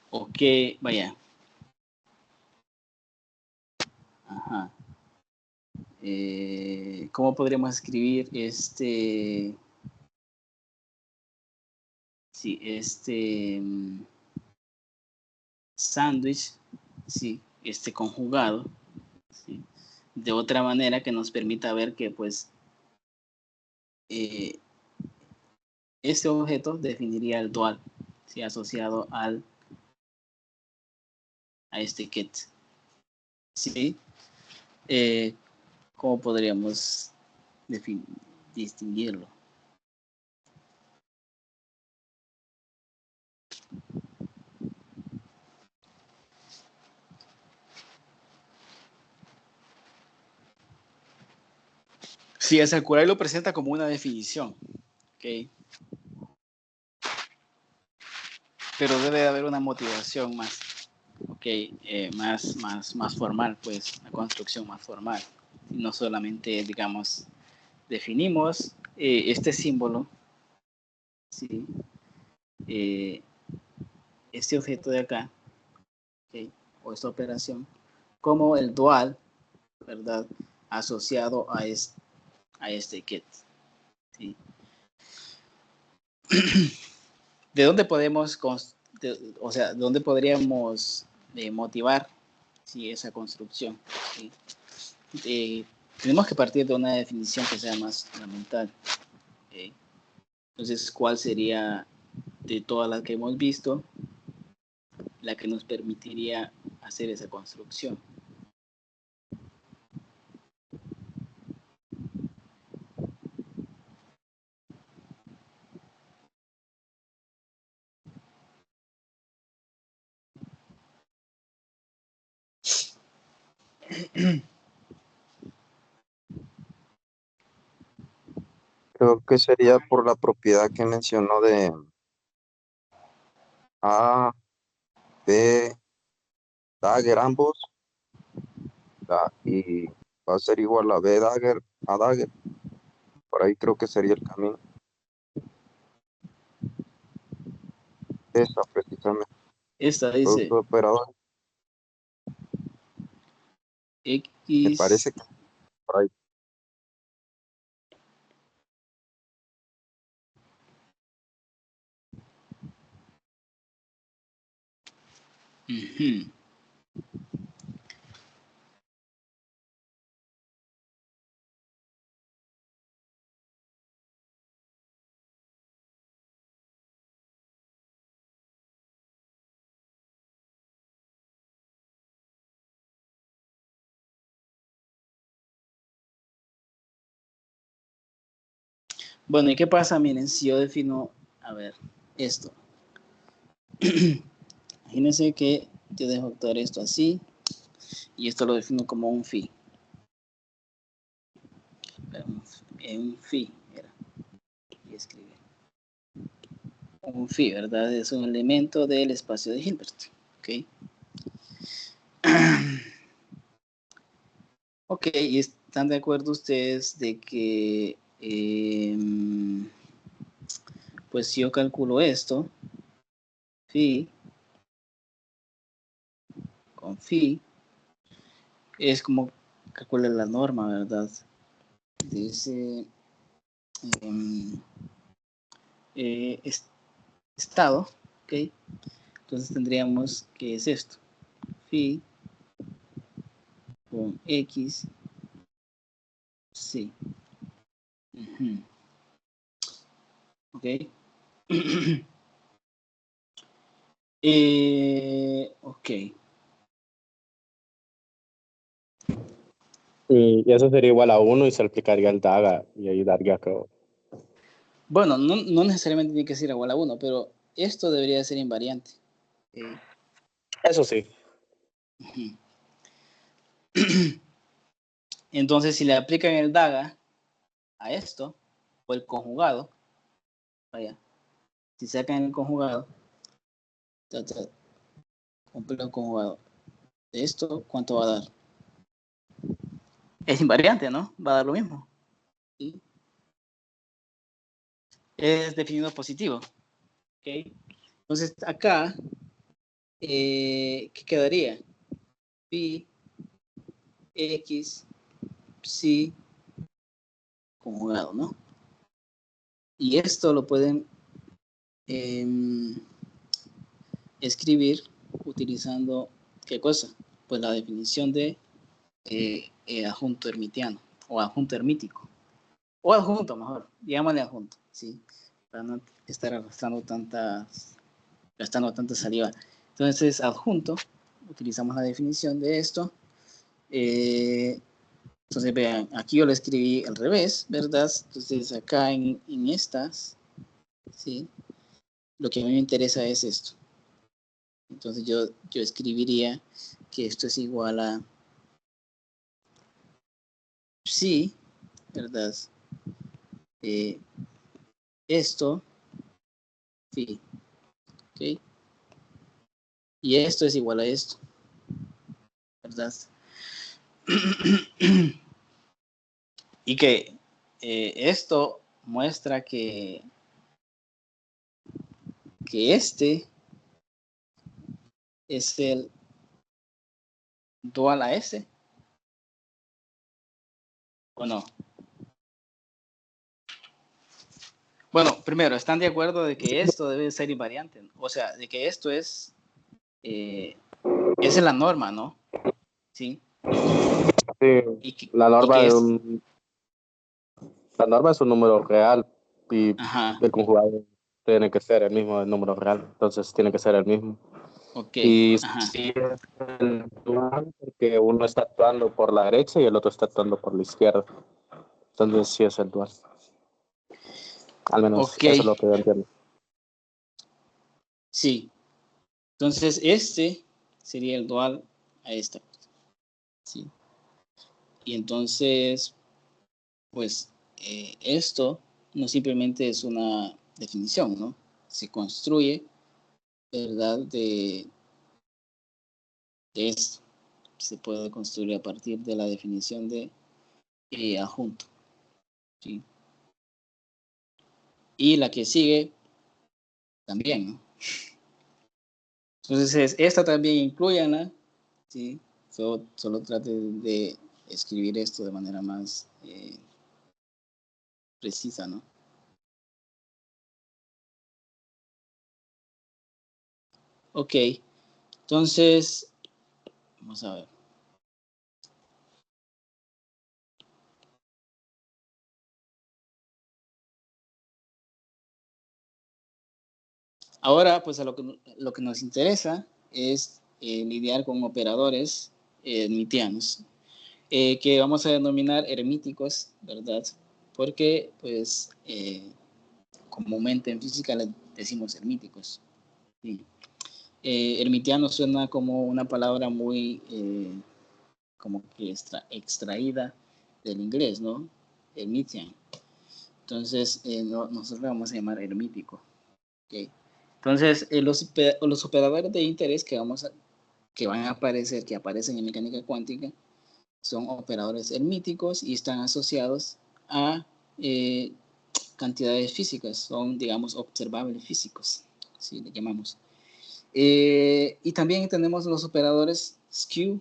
A: Ok, vaya. Ajá. ¿Cómo podríamos escribir sí, sándwich, sí, conjugado, sí, de otra manera que nos permita ver que pues este objeto definiría el dual, ¿sí? Asociado a este get, ¿sí? ¿Cómo podríamos distinguirlo? Sí, el Sakurai lo presenta como una definición, ¿ok? Pero debe de haber una motivación más, ¿ok? Más formal, pues, una construcción más formal. No solamente, digamos, definimos este símbolo, ¿sí? Este objeto de acá, ¿ok? O esta operación, como el dual, ¿verdad? Asociado a este get, ¿sí? ¿De dónde podemos, o sea, dónde podríamos motivar, ¿sí? Esa construcción? ¿Sí? Tenemos que partir de una definición que sea más fundamental. ¿Okay? Entonces, ¿cuál sería de todas las que hemos visto la que nos permitiría hacer esa construcción?
E: Creo que sería por la propiedad que mencionó de A, B, dagger ambos, y va a ser igual a B dagger, a dagger. Por ahí creo que sería el camino. Esa precisamente.
A: Esta
E: Producto
A: dice
E: de operador. Me
A: X.
E: parece que por ahí.
A: Uh-huh. Bueno, ¿y qué pasa? Miren, si yo defino, a ver, esto. Imagínense que yo dejo actuar esto así y esto lo defino como un phi. Un phi, era. Y escribe. Un phi, ¿verdad? Es un elemento del espacio de Hilbert. ¿Ok? Ok, ¿y están de acuerdo ustedes de que pues si yo calculo esto, phi, con phi, es como calcular la norma, ¿verdad? De ese estado, ¿ok? Entonces tendríamos que es esto, phi con x, sí. Ok. Ok.
B: Y eso sería igual a 1 y se aplicaría el DAGA y ahí daría que...
A: Bueno, no necesariamente tiene que ser igual a 1, pero esto debería ser invariante. Okay.
B: Eso sí.
A: Entonces, si le aplican el DAGA a esto, o el conjugado, vaya, si sacan el conjugado, cumplen el conjugado de esto, ¿cuánto va a dar? Es invariante, ¿no? Va a dar lo mismo. ¿Sí? Es definido positivo. ¿Okay? Entonces, acá, ¿qué quedaría? Pi, X, psi, conjugado, ¿no? Y esto lo pueden escribir utilizando, ¿qué cosa? Pues la definición de adjunto hermitiano, o adjunto hermítico, o adjunto, mejor, llamámosle adjunto, ¿sí? Para no estar gastando tanta saliva. Entonces, adjunto, utilizamos la definición de esto. Entonces, vean, aquí yo lo escribí al revés, ¿verdad? Entonces, acá en estas, ¿sí? Lo que a mí me interesa es esto. Entonces, yo escribiría que esto es igual a psi, ¿verdad? Esto, phi, ¿ok? Y esto es igual a esto, ¿verdad? Y que esto muestra que este es el dual a S, ¿o no? Bueno, primero, ¿están de acuerdo de que esto debe ser invariante? O sea, de que esto es esa es la norma, ¿no? Sí.
B: Sí, la norma de la norma es un número real y
A: ajá,
B: el conjugado tiene que ser el mismo del número real, entonces tiene que ser el mismo.
A: ok,
B: Y
A: ajá.
B: sí es el dual porque uno está actuando por la derecha y el otro está actuando por la izquierda. Entonces sí es el dual. Al menos
A: Ok,
B: eso es lo que yo entiendo.
A: sí. Entonces, este sería el dual a esta. Sí. Y entonces, pues, esto no simplemente es una definición, ¿no? Se construye, ¿verdad? De esto. Se puede construir a partir de la definición de adjunto. ¿Sí? Y la que sigue también, ¿no? Entonces, esta también incluyanla, ¿sí? Solo trate de escribir esto de manera más precisa, ¿no? Ok, entonces, vamos a ver. Ahora, pues a lo que nos interesa es lidiar con operadores hermitianos, que vamos a denominar hermíticos, ¿verdad? Porque, pues, comúnmente en física les decimos hermíticos. ¿Sí? Hermitiano suena como una palabra muy como que extraída del inglés, ¿no? Hermitian. Entonces, nosotros le vamos a llamar hermítico. ¿Okay? Entonces, los operadores de interés que van a aparecer, que aparecen en mecánica cuántica, son operadores hermíticos y están asociados a eh, cantidades físicas, son, digamos, observables físicos, así le llamamos. Y también tenemos los operadores skew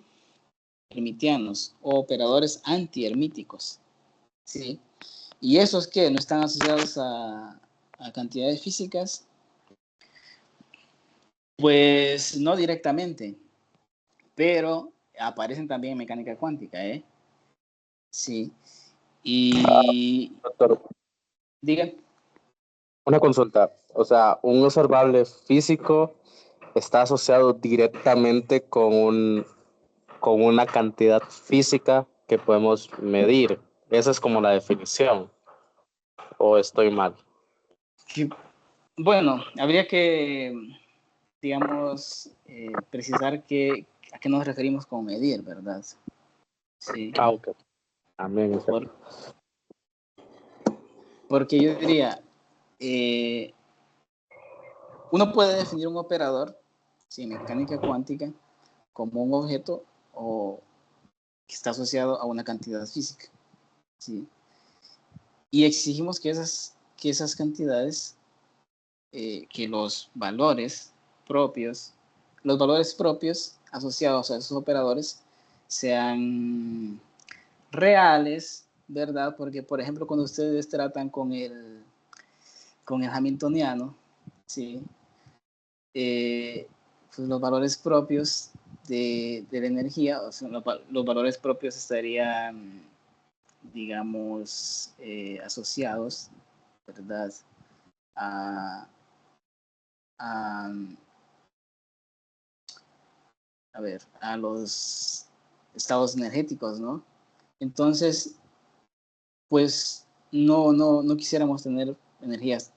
A: hermitianos o operadores antihermíticos, ¿sí? Y esos que no están asociados a cantidades físicas, pues no directamente, pero aparecen también en mecánica cuántica, ¿eh? Sí. Y
B: Doctor,
A: digan,
B: una consulta. O sea, un observable físico está asociado directamente con una cantidad física que podemos medir. Esa es como la definición. ¿O estoy mal?
A: que, bueno, habría que, digamos, precisar a qué nos referimos con medir, ¿verdad? Sí.
B: Ah, ok. Amén.
A: Por, porque yo diría, uno puede definir un operador, sí, mecánica cuántica, como un objeto o que está asociado a una cantidad física, ¿sí? Y exigimos que esas cantidades, que los valores propios asociados a esos operadores sean reales, ¿verdad? Porque, por ejemplo, cuando ustedes tratan con el hamiltoniano, ¿sí? Pues los valores propios de la energía, o sea, los valores propios estarían, digamos, asociados, ¿verdad? A, a, a ver, a los estados energéticos, ¿no? Entonces, pues no quisiéramos tener energías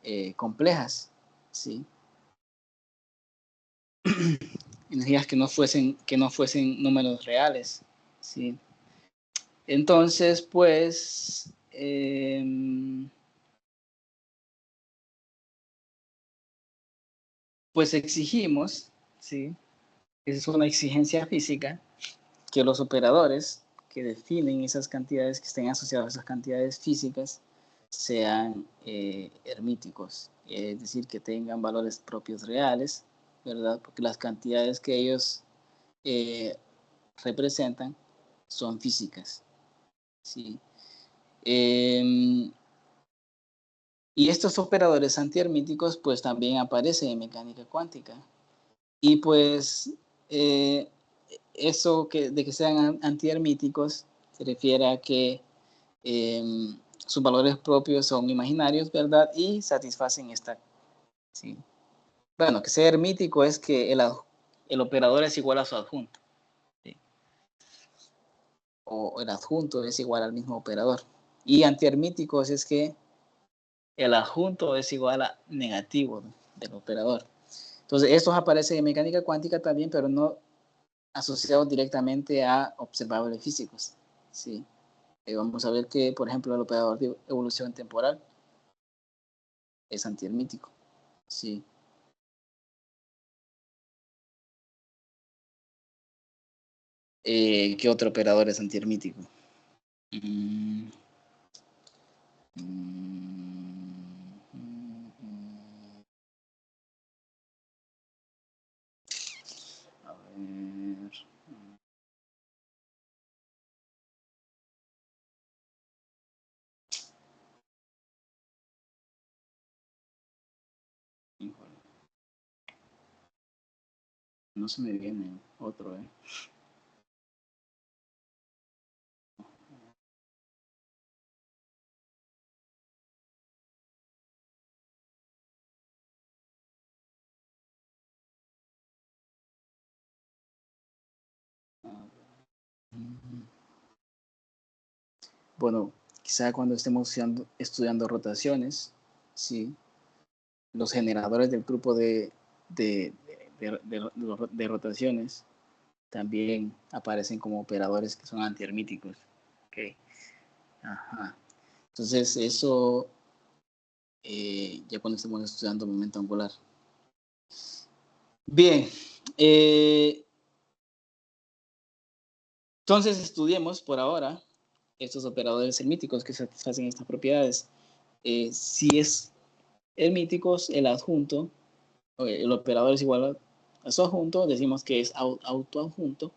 A: eh, complejas, ¿sí? Energías que no fuesen números reales, ¿sí? Entonces, pues exigimos, ¿sí? Esa es una exigencia física, que los operadores que definen esas cantidades, que estén asociados a esas cantidades físicas, sean hermíticos, es decir, que tengan valores propios reales, ¿verdad? Porque las cantidades que ellos eh, representan son físicas, ¿sí? Eh, y estos operadores antihermíticos pues también aparecen en mecánica cuántica. Y pues eh, eso de que sean antihermíticos se refiere a que sus valores propios son imaginarios, ¿verdad? Y satisfacen esta, ¿sí? Bueno, que sea hermítico es que el operador es igual a su adjunto, ¿sí? O el adjunto es igual al mismo operador. Y antihermíticos es que el adjunto es igual a negativo del operador. Entonces, estos aparecen en mecánica cuántica también, pero no asociados directamente a observables físicos, ¿sí? Vamos a ver que, por ejemplo, el operador de evolución temporal es antihermítico, ¿sí? ¿Qué otro operador es antihermítico? Mm, mm, a ver. No se me viene otro, ¿eh? Bueno, quizá cuando estemos estudiando rotaciones, ¿sí? Los generadores del grupo de, de rotaciones también aparecen como operadores que son antihermíticos. Okay. Ajá. Entonces, eso ya cuando estemos estudiando momento angular. Bien. Entonces estudiemos por ahora estos operadores hermíticos que satisfacen estas propiedades. Si es hermíticos, el adjunto, el operador es igual a su adjunto, decimos que es autoadjunto.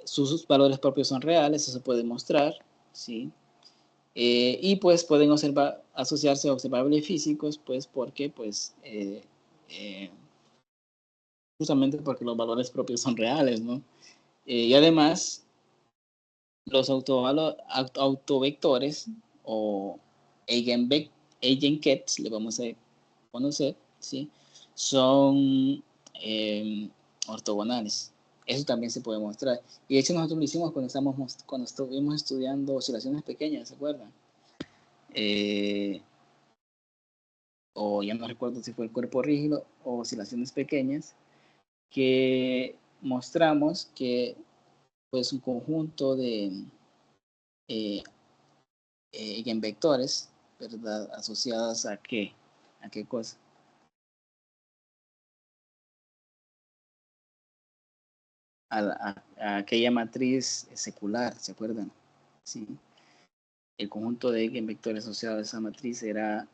A: Sus valores propios son reales, eso se puede mostrar, ¿sí? Y pues pueden asociarse a observables físicos, pues porque, pues, justamente porque los valores propios son reales, ¿no? Y además, los autovectores o eigenkets, le vamos a conocer, ¿sí? Son ortogonales. Eso también se puede mostrar. Y de hecho nosotros lo hicimos cuando estuvimos estudiando oscilaciones pequeñas, ¿se acuerdan? O ya no recuerdo si fue el cuerpo rígido o oscilaciones pequeñas, que mostramos que pues un conjunto de eigenvectores, ¿verdad? Asociados a qué cosa. A aquella matriz secular, ¿se acuerdan? Sí. El conjunto de eigenvectores asociados a esa matriz era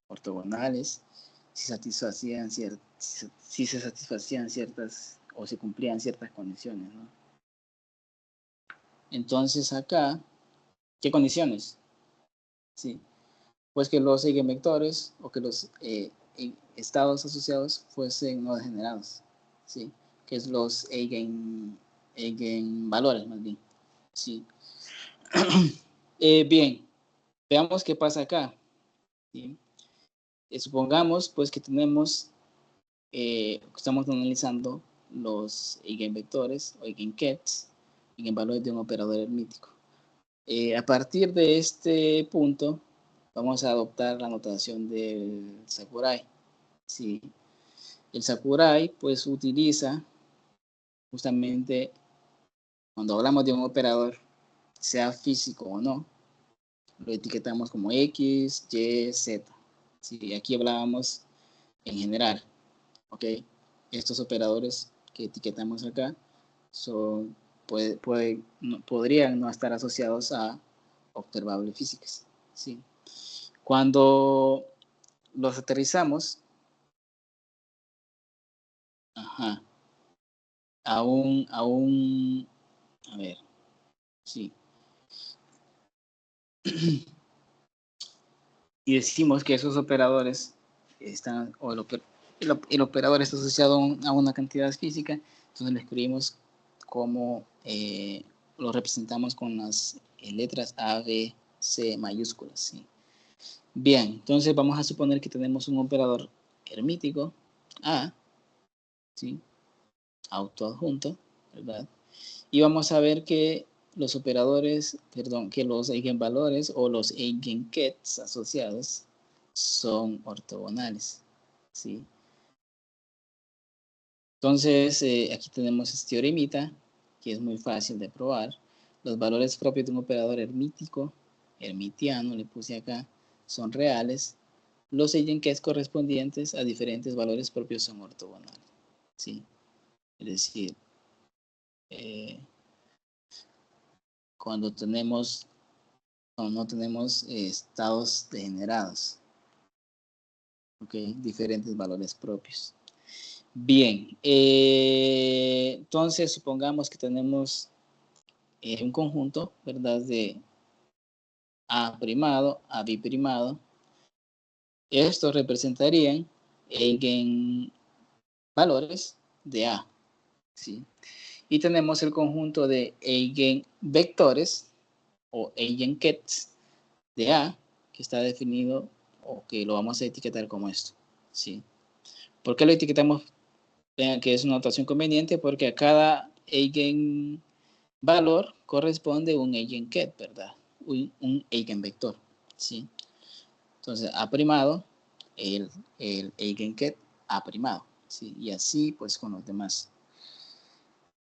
A: ortogonales si se satisfacían ciertas o se cumplían ciertas condiciones, ¿no? Entonces acá, ¿qué condiciones? Sí, pues que los eigenvectores o que los estados asociados fuesen no degenerados, ¿sí? Que es los eigenvalores más bien, ¿sí? Bien, veamos qué pasa acá, ¿sí? Supongamos pues que tenemos, estamos analizando los eigenvectores o eigenkets, eigenvalores de un operador hermítico. A partir de este punto, vamos a adoptar la notación del Sakurai. ¿Sí? El Sakurai pues utiliza justamente cuando hablamos de un operador, sea físico o no, lo etiquetamos como X, Y, Z. ¿Sí? Aquí hablábamos en general, ¿ok? Estos operadores que etiquetamos acá podrían no estar asociados a observables físicas, ¿sí? Cuando los aterrizamos a ver, sí. Y decimos que esos operadores están, o el operador está asociado a una cantidad física, entonces lo escribimos como, lo representamos con las letras A, B, C mayúsculas, ¿sí? Bien, entonces vamos a suponer que tenemos un operador hermítico A, ¿sí? Autoadjunto, ¿verdad? Y vamos a ver que los operadores, que los eigenvalores o los eigenkets asociados son ortogonales, ¿sí? Entonces, aquí tenemos este teoremita, que es muy fácil de probar. Los valores propios de un operador hermítico, hermitiano, le puse acá, son reales. Los eigenkets correspondientes a diferentes valores propios son ortogonales, ¿sí? Es decir, cuando no tenemos estados degenerados, ¿ok? Diferentes valores propios. Bien, entonces supongamos que tenemos un conjunto, ¿verdad? De A primado, a B primado. Estos representarían eigenvalores de A, ¿sí? Y tenemos el conjunto de eigenvectores o eigenkets de A, que está definido o que lo vamos a etiquetar como esto, ¿sí? ¿Por qué lo etiquetamos? Vean que es una notación conveniente porque a cada eigenvalor corresponde un eigenket, ¿verdad? Un eigenvector, ¿sí? Entonces, A primado, el eigenket A primado, ¿sí? Y así, pues, con los demás.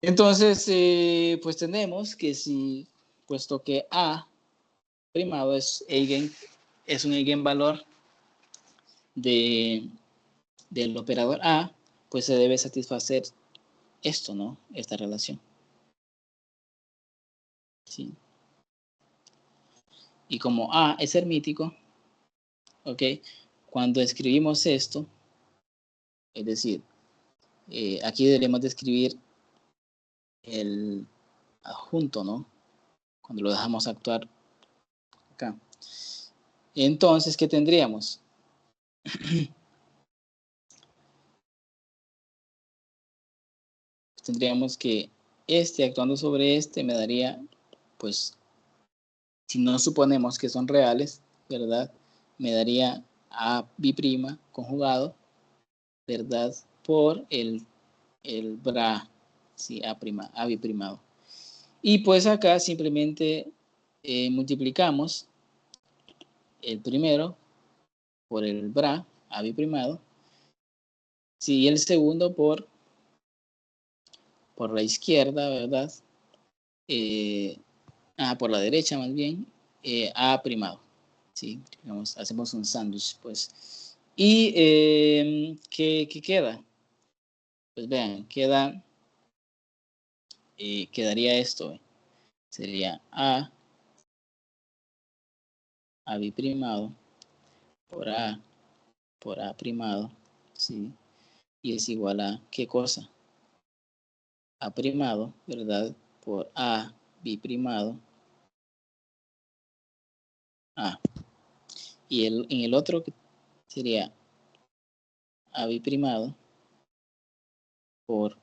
A: Entonces, pues tenemos que si, puesto que A primado es un eigenvalor del operador A, pues se debe satisfacer esto, ¿no? Esta relación. ¿Sí? Y como A es hermítico, ¿ok? Cuando escribimos esto, es decir, aquí deberíamos de escribir el adjunto, ¿no? Cuando lo dejamos actuar acá. Entonces, ¿qué tendríamos? Tendríamos que este actuando sobre este me daría, pues, si no suponemos que son reales, ¿verdad? Me daría A biprima conjugado, ¿verdad? Por el bra, ¿sí? A biprimado. Y pues acá simplemente multiplicamos el primero por el bra, A biprimado, ¿sí? Y el segundo por la izquierda, ¿verdad? Por la derecha más bien, A primado, ¿sí? Digamos, hacemos un sándwich, pues. ¿Y ¿qué queda? Pues vean, quedaría esto, sería A biprimado por A primado, ¿sí? Y es igual a, ¿qué cosa? A primado, ¿verdad? Por A biprimado, A. Y en el otro sería A biprimado por,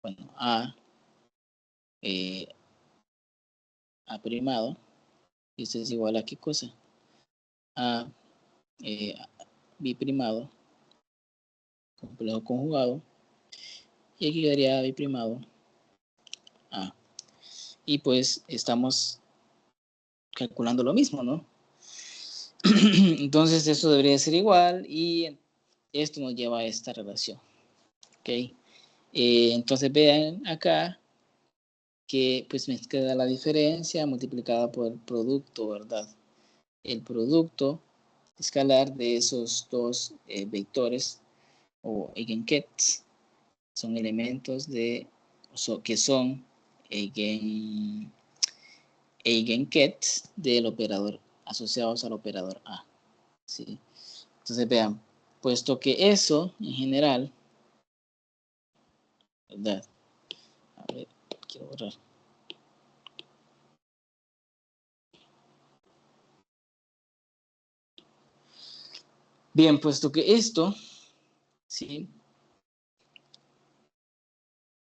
A: bueno, A primado, y esto es igual a qué cosa? A biprimado, complejo conjugado, y aquí quedaría A biprimado A. Y pues estamos calculando lo mismo, ¿no? Entonces eso debería ser igual y esto nos lleva a esta relación, ¿ok? Entonces vean acá que pues me queda la diferencia multiplicada por el producto, ¿verdad? El producto escalar de esos dos vectores o eigenkets son elementos que son eigenkets del operador asociados al operador A, ¿sí? Entonces vean, puesto que eso en general, ¿verdad? A ver, quiero borrar. Bien, puesto que esto, ¿sí?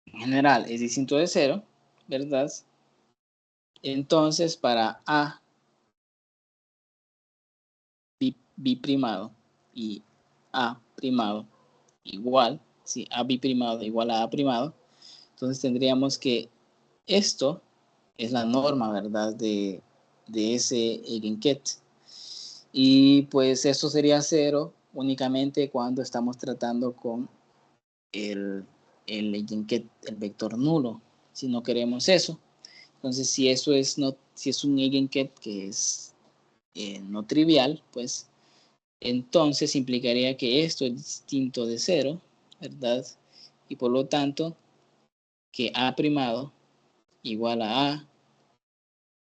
A: En general es distinto de 0, ¿verdad? Entonces para A biprimado y A primado igual, ¿sí? A biprimado igual a A primado, entonces tendríamos que esto es la norma, ¿verdad? De ese eigenket. Y pues esto sería 0 únicamente cuando estamos tratando con el eigenket, el vector nulo. Si no queremos eso. Entonces, si eso es, si es un eigenket que es no trivial, pues entonces implicaría que esto es distinto de 0, ¿verdad? Y por lo tanto, que A primado igual a A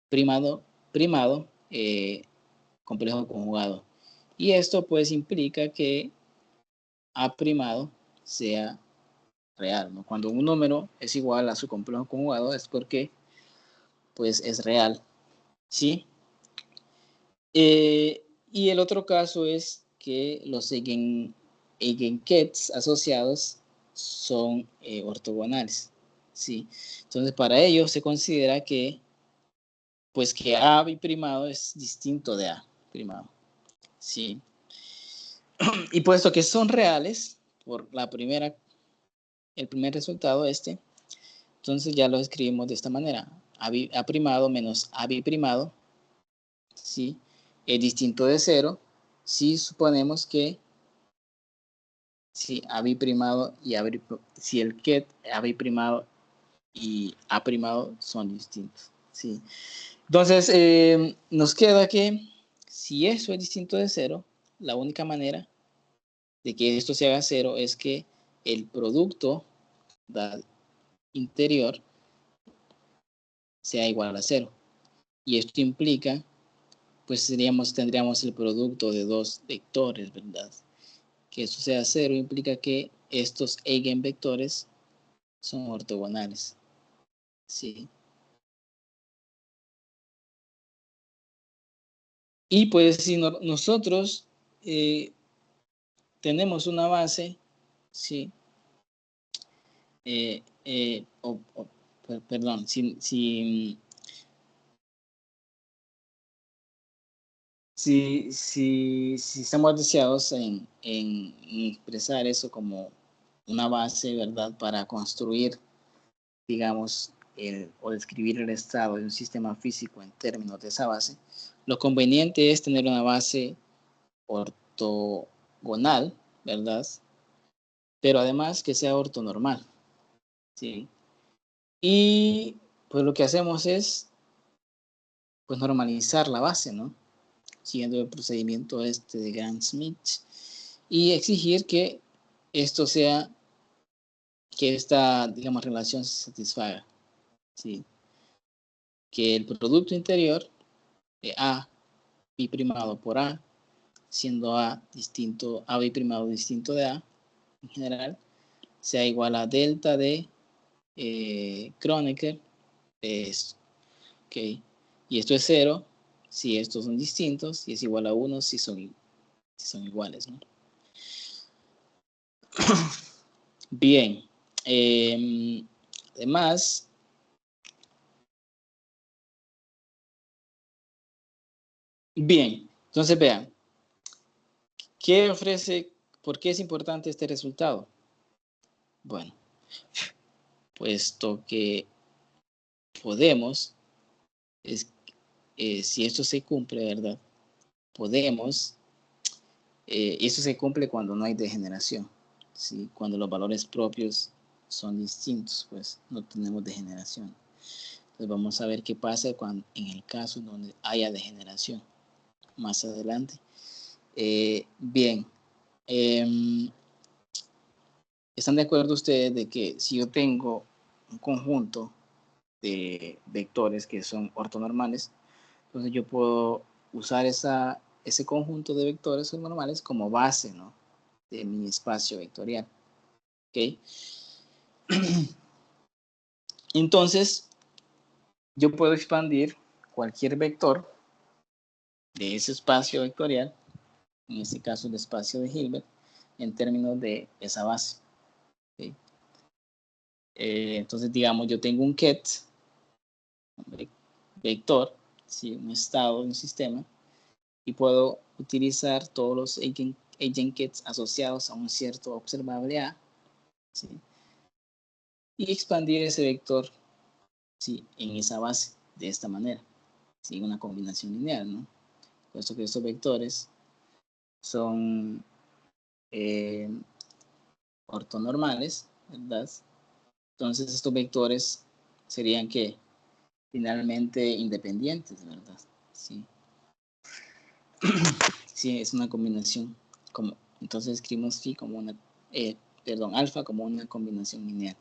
A: primado, complejo conjugado. Y esto pues implica que A primado sea real, ¿no? Cuando un número es igual a su complejo conjugado es porque pues es real, ¿sí? Y el otro caso es que los eigenkets asociados son ortogonales, ¿sí? Entonces para ello se considera que pues que A biprimado es distinto de A primado, ¿sí? Y puesto que son reales, por el primer resultado entonces ya lo escribimos de esta manera. A primado menos A biprimado, ¿sí? Es distinto de 0 si suponemos que si A biprimado y si el ket A biprimado y A primado son distintos, ¿sí? Entonces, nos queda que si eso es distinto de 0, la única manera de que esto se haga 0 es que el producto interior sea igual a 0. Y esto implica, pues tendríamos el producto de dos vectores, ¿verdad? Que eso sea 0 implica que estos eigenvectores son ortogonales. ¿Sí? Y pues si nosotros tenemos una base, ¿sí? Perdón, si estamos deseados en expresar eso como una base, ¿verdad? Para construir, digamos, o describir el estado de un sistema físico en términos de esa base, lo conveniente es tener una base ortogonal, ¿verdad? Pero además que sea ortonormal, ¿sí? Y pues lo que hacemos es, pues, normalizar la base, ¿no? Siguiendo el procedimiento de Gram-Schmidt y exigir que esto sea, que esta, digamos, relación se satisfaga, ¿sí? Que el producto interior de A biprimado por A, siendo A biprimado distinto de A, en general, sea igual a delta de Kronecker de esto, ¿ok? Y esto es 0 si estos son distintos y es igual a 1 si son iguales, ¿no? Bien. Además, bien, entonces vean, ¿qué ofrece? ¿Por qué es importante este resultado? Bueno, puesto que podemos, si esto se cumple, ¿verdad? Podemos, esto se cumple cuando no hay degeneración, ¿sí? Cuando los valores propios son distintos, pues no tenemos degeneración. Entonces vamos a ver qué pasa en el caso donde haya degeneración más adelante. Bien, ¿están de acuerdo ustedes de que si yo tengo un conjunto de vectores que son ortonormales, entonces yo puedo usar ese conjunto de vectores ortonormales como base, ¿no? De mi espacio vectorial? ¿Ok? Entonces, yo puedo expandir cualquier vector de ese espacio vectorial, en este caso el espacio de Hilbert, en términos de esa base. ¿Okay? Entonces, digamos, yo tengo un ket, un vector, ¿sí? Un estado de un sistema, y puedo utilizar todos los eigenkets asociados a un cierto observable A, ¿sí? Y expandir ese vector, ¿sí? En esa base, de esta manera, ¿sí? Una combinación lineal, ¿no? Puesto que estos vectores son ortonormales, ¿verdad? Entonces estos vectores serían que finalmente independientes, ¿verdad? Sí. Sí, es una combinación, entonces escribimos phi como alfa como una combinación lineal,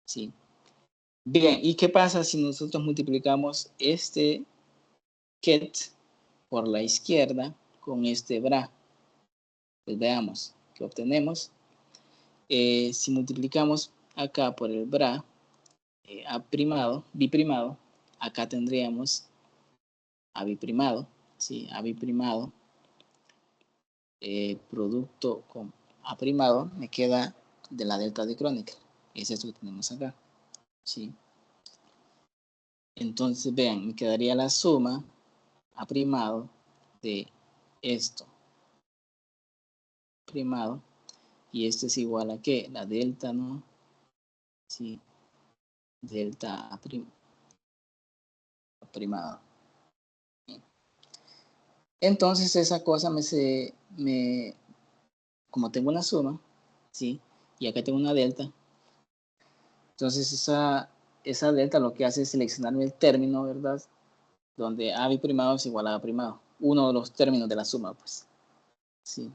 A: ¿sí? Bien, ¿y qué pasa si nosotros multiplicamos este ket por la izquierda con este bra? Pues veamos qué obtenemos. Si multiplicamos acá por el bra, A primado, biprimado, acá tendríamos A biprimado, ¿sí? A biprimado, producto con A primado, me queda de la delta de Kronecker. Es esto que tenemos acá, ¿sí? Entonces, vean, me quedaría la suma A primado de esto primado, y esto es igual a ¿qué? La delta, ¿no? Sí, delta A primado. Entonces esa cosa como tengo una suma, ¿sí? Y acá tengo una delta, entonces esa delta lo que hace es seleccionarme el término, ¿verdad? Donde A biprimado es igual a A primado, uno de los términos de la suma, pues, ¿sí?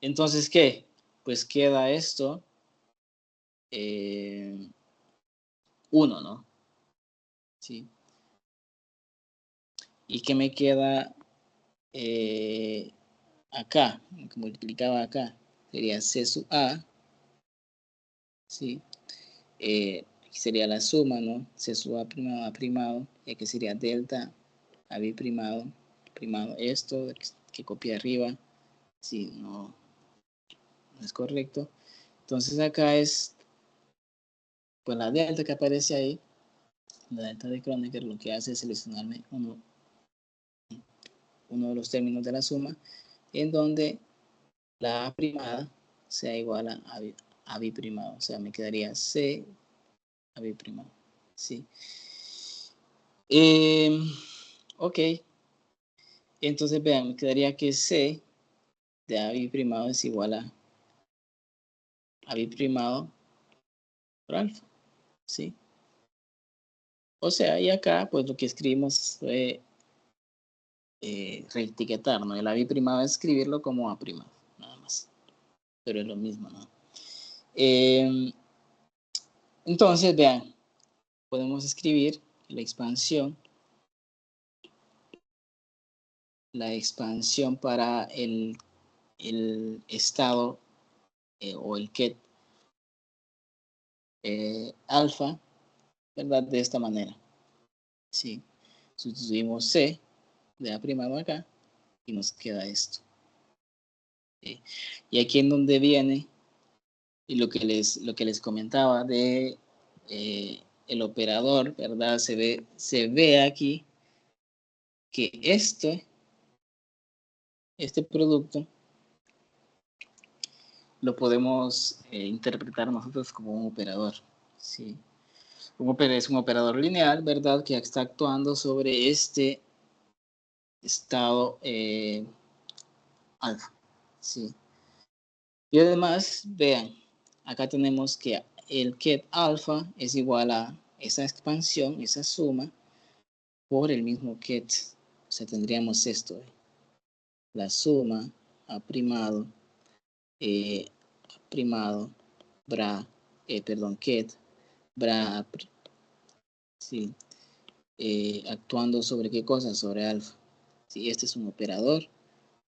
A: Entonces, ¿qué? Pues queda esto 1, ¿no? Sí. ¿Y qué me queda acá? Que multiplicaba acá. Sería C sub A. ¿Sí? Aquí sería la suma, ¿no? C sub A primado, A primado. Y aquí sería delta A B primado. Primado esto que copié arriba. Sí, no es correcto. Entonces acá es, pues la delta que aparece ahí. La delta de Kronecker lo que hace es seleccionarme uno de los términos de la suma, en donde la A primada sea igual a B primado. O sea, me quedaría C a B primado. ¿Sí? Ok. Entonces, vean, me quedaría que C de A B primado es igual a B primado por alfa. ¿Sí? O sea, y acá, pues lo que escribimos fue reetiquetar, ¿no? El A B primado es escribirlo como A primado, nada más. Pero es lo mismo, ¿no? Entonces, vean, podemos escribir la expansión para el estado o el ket alfa, ¿verdad? De esta manera. ¿Sí? Sustituimos C de A primado acá y nos queda esto. ¿Sí? Y aquí en donde viene y lo que les comentaba de el operador, ¿verdad? Se ve aquí que este producto lo podemos interpretar nosotros como un operador. ¿Sí? Es un operador lineal, ¿verdad? Que está actuando sobre este estado alfa. ¿Sí? Y además, vean, acá tenemos que el ket alfa es igual a esa expansión, esa suma, por el mismo ket. O sea, tendríamos esto. La suma A primado, bra, ket, bra, sí, actuando sobre qué cosa, sobre alfa. Sí, este es un operador,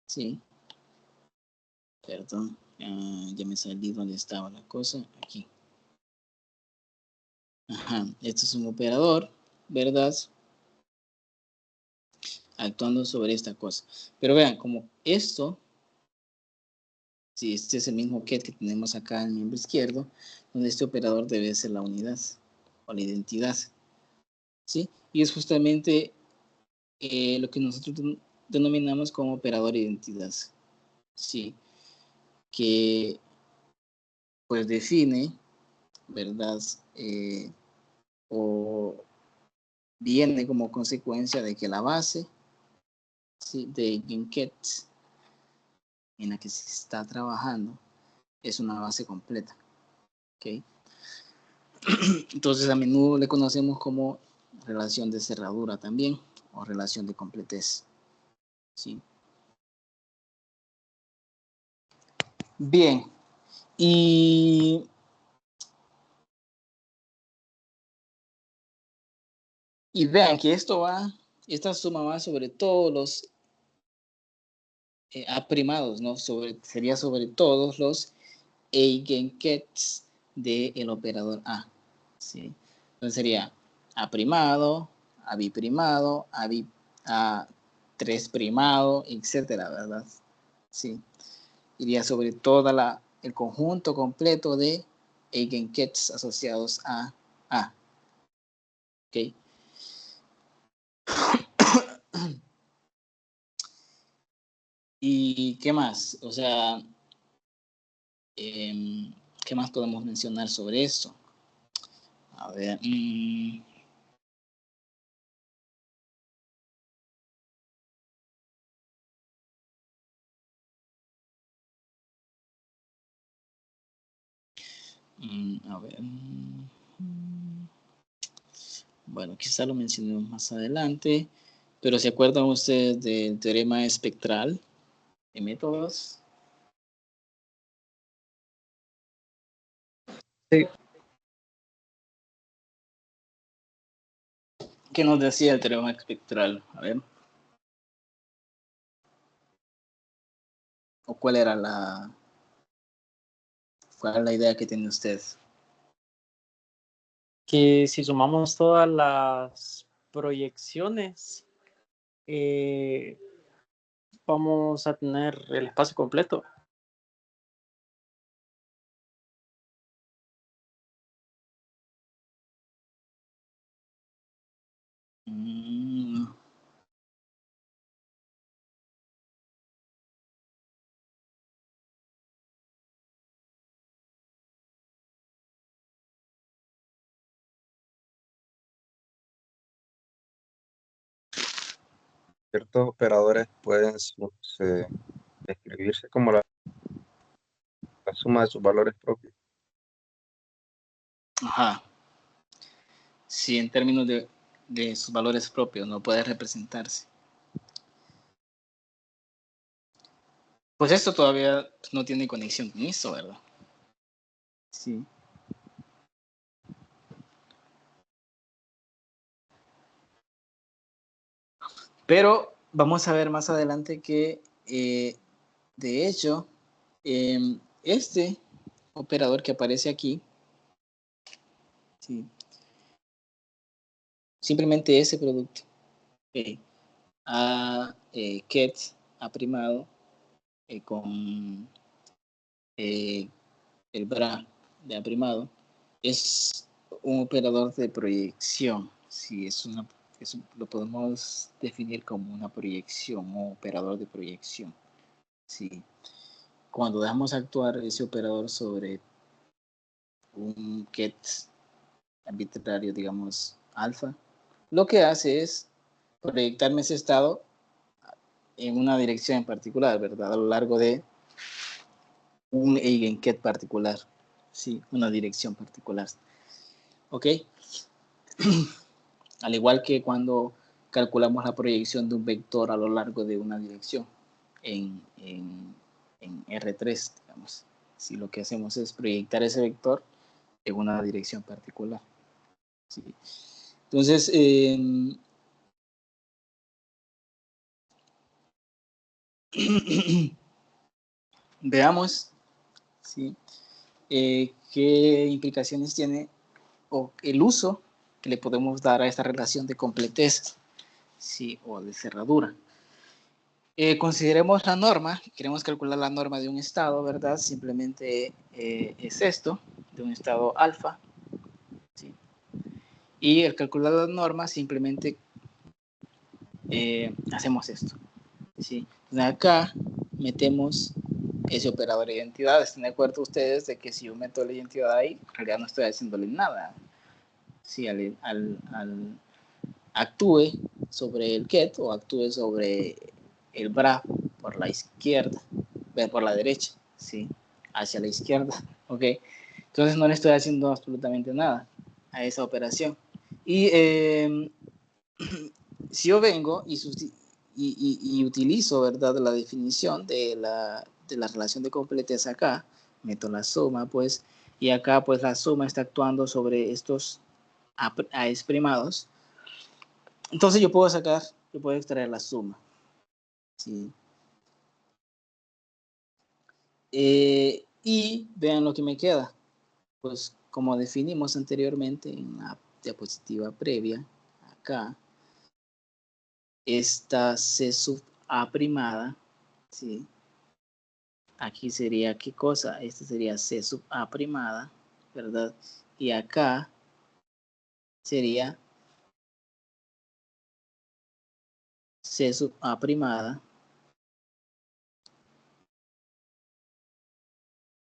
A: sí, perdón, ya me salí donde estaba la cosa, aquí. Ajá, este es un operador, ¿verdad? Actuando sobre esta cosa. Pero vean, como esto, si este es el mismo ket que tenemos acá en el miembro izquierdo, donde este operador debe ser la unidad o la identidad, ¿sí? Y es justamente lo que nosotros denominamos como operador identidad, ¿sí? Que pues define, ¿verdad? O viene como consecuencia de que la base, ¿sí? De Genket en la que se está trabajando es una base completa, ¿ok? Entonces a menudo le conocemos como relación de cerradura también o relación de completez, ¿sí? Bien, y vean que esta suma va sobre todos los aprimados, ¿no? Sería sobre todos los eigenkets del operador A, ¿sí? Entonces sería A primado, A biprimado, A3 primado, etcétera, ¿verdad? Sí. Iría sobre todo el conjunto completo de eigenkets asociados a A. ¿Ok? ¿Y qué más? O sea, ¿qué más podemos mencionar sobre esto? A ver. A ver. Bueno, quizá lo mencionemos más adelante. Pero ¿se acuerdan ustedes del teorema espectral de métodos?
B: Sí.
A: ¿Qué nos decía el teorema espectral? A ver. ¿O cuál era la idea que tiene usted?
F: Que si sumamos todas las proyecciones, vamos a tener el espacio completo.
E: Ciertos operadores pueden escribirse como la suma de sus valores propios.
A: Ajá. Sí, en términos de sus valores propios, no puede representarse. Pues esto todavía no tiene conexión con eso, ¿verdad? Sí. Pero vamos a ver más adelante que, de hecho, este operador que aparece aquí, sí, simplemente ese producto, ket A primado con el bra de A primado, es un operador de proyección. Sí, eso lo podemos definir como una proyección o operador de proyección. Sí. Cuando dejamos actuar ese operador sobre un ket arbitrario, digamos, alfa, lo que hace es proyectarme ese estado en una dirección en particular, ¿verdad? A lo largo de un eigenket particular, sí, una dirección particular. ¿Ok? Al igual que cuando calculamos la proyección de un vector a lo largo de una dirección en R3, digamos. Si lo que hacemos es proyectar ese vector en una dirección particular. ¿Sí? Entonces, veamos, ¿sí? Qué implicaciones tiene o el uso que le podemos dar a esta relación de completez, ¿sí? O de cerradura. Consideremos la norma, queremos calcular la norma de un estado, ¿verdad? Simplemente es esto, de un estado alfa, ¿sí? Y al calcular la norma simplemente hacemos esto, ¿sí? Entonces acá metemos ese operador de identidad. ¿Están de acuerdo ustedes de que si yo meto la identidad ahí, en realidad no estoy haciéndole nada? Si actúe sobre el ket o actúe sobre el bra por la izquierda, por la derecha, ¿sí? Hacia la izquierda, ¿ok? Entonces no le estoy haciendo absolutamente nada a esa operación. Y si yo vengo y utilizo, ¿verdad?, la definición de la relación de completez acá, meto la suma, pues, y acá, pues, la suma está actuando sobre estos A's primados. Entonces yo puedo extraer la suma. ¿Sí? Y vean lo que me queda. Pues como definimos anteriormente en la diapositiva previa, acá, esta C sub A primada, ¿sí? Aquí sería, ¿qué cosa? Esta sería C sub A primada, ¿verdad? Y acá sería C sub A primada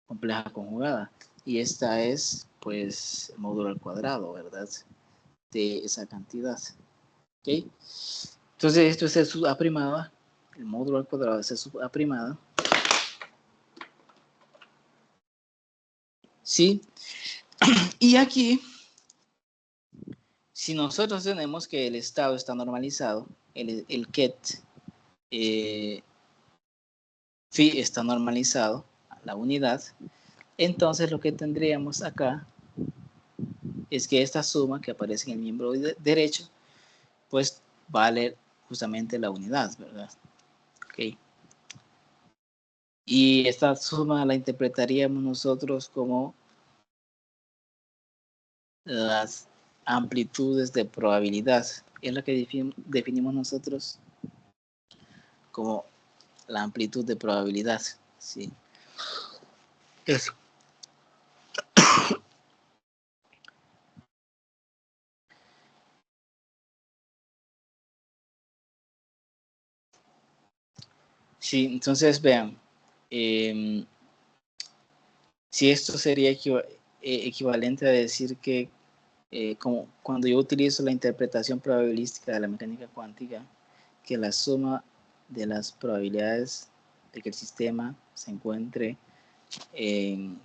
A: compleja conjugada. Y esta es, pues, el módulo al cuadrado, ¿verdad? De esa cantidad. ¿Ok? Entonces, esto es C sub A primada, el módulo al cuadrado de C sub A primada. ¿Sí? Y aquí, si nosotros tenemos que el estado está normalizado, el ket phi está normalizado, la unidad, Entonces lo que tendríamos acá es que esta suma que aparece en el miembro derecho, pues vale justamente la unidad, ¿verdad? Ok. Y esta suma la interpretaríamos nosotros como las amplitudes de probabilidad. Es lo que definimos nosotros como la amplitud de probabilidad. ¿Sí? Eso. Sí, entonces vean, si esto sería equivalente a decir que como cuando yo utilizo la interpretación probabilística de la mecánica cuántica, que la suma de las probabilidades de que el sistema se encuentre en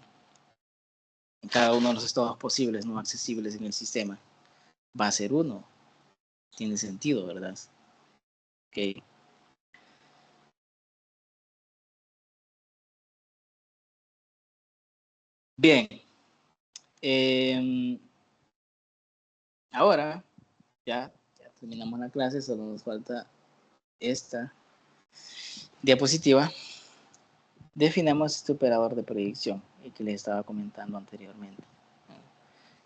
A: cada uno de los estados posibles, no accesibles en el sistema, va a ser 1. Tiene sentido, ¿verdad? Ok. Bien. Ahora ya terminamos la clase, solo nos falta esta diapositiva. Definamos este operador de proyección, el que les estaba comentando anteriormente, ¿no?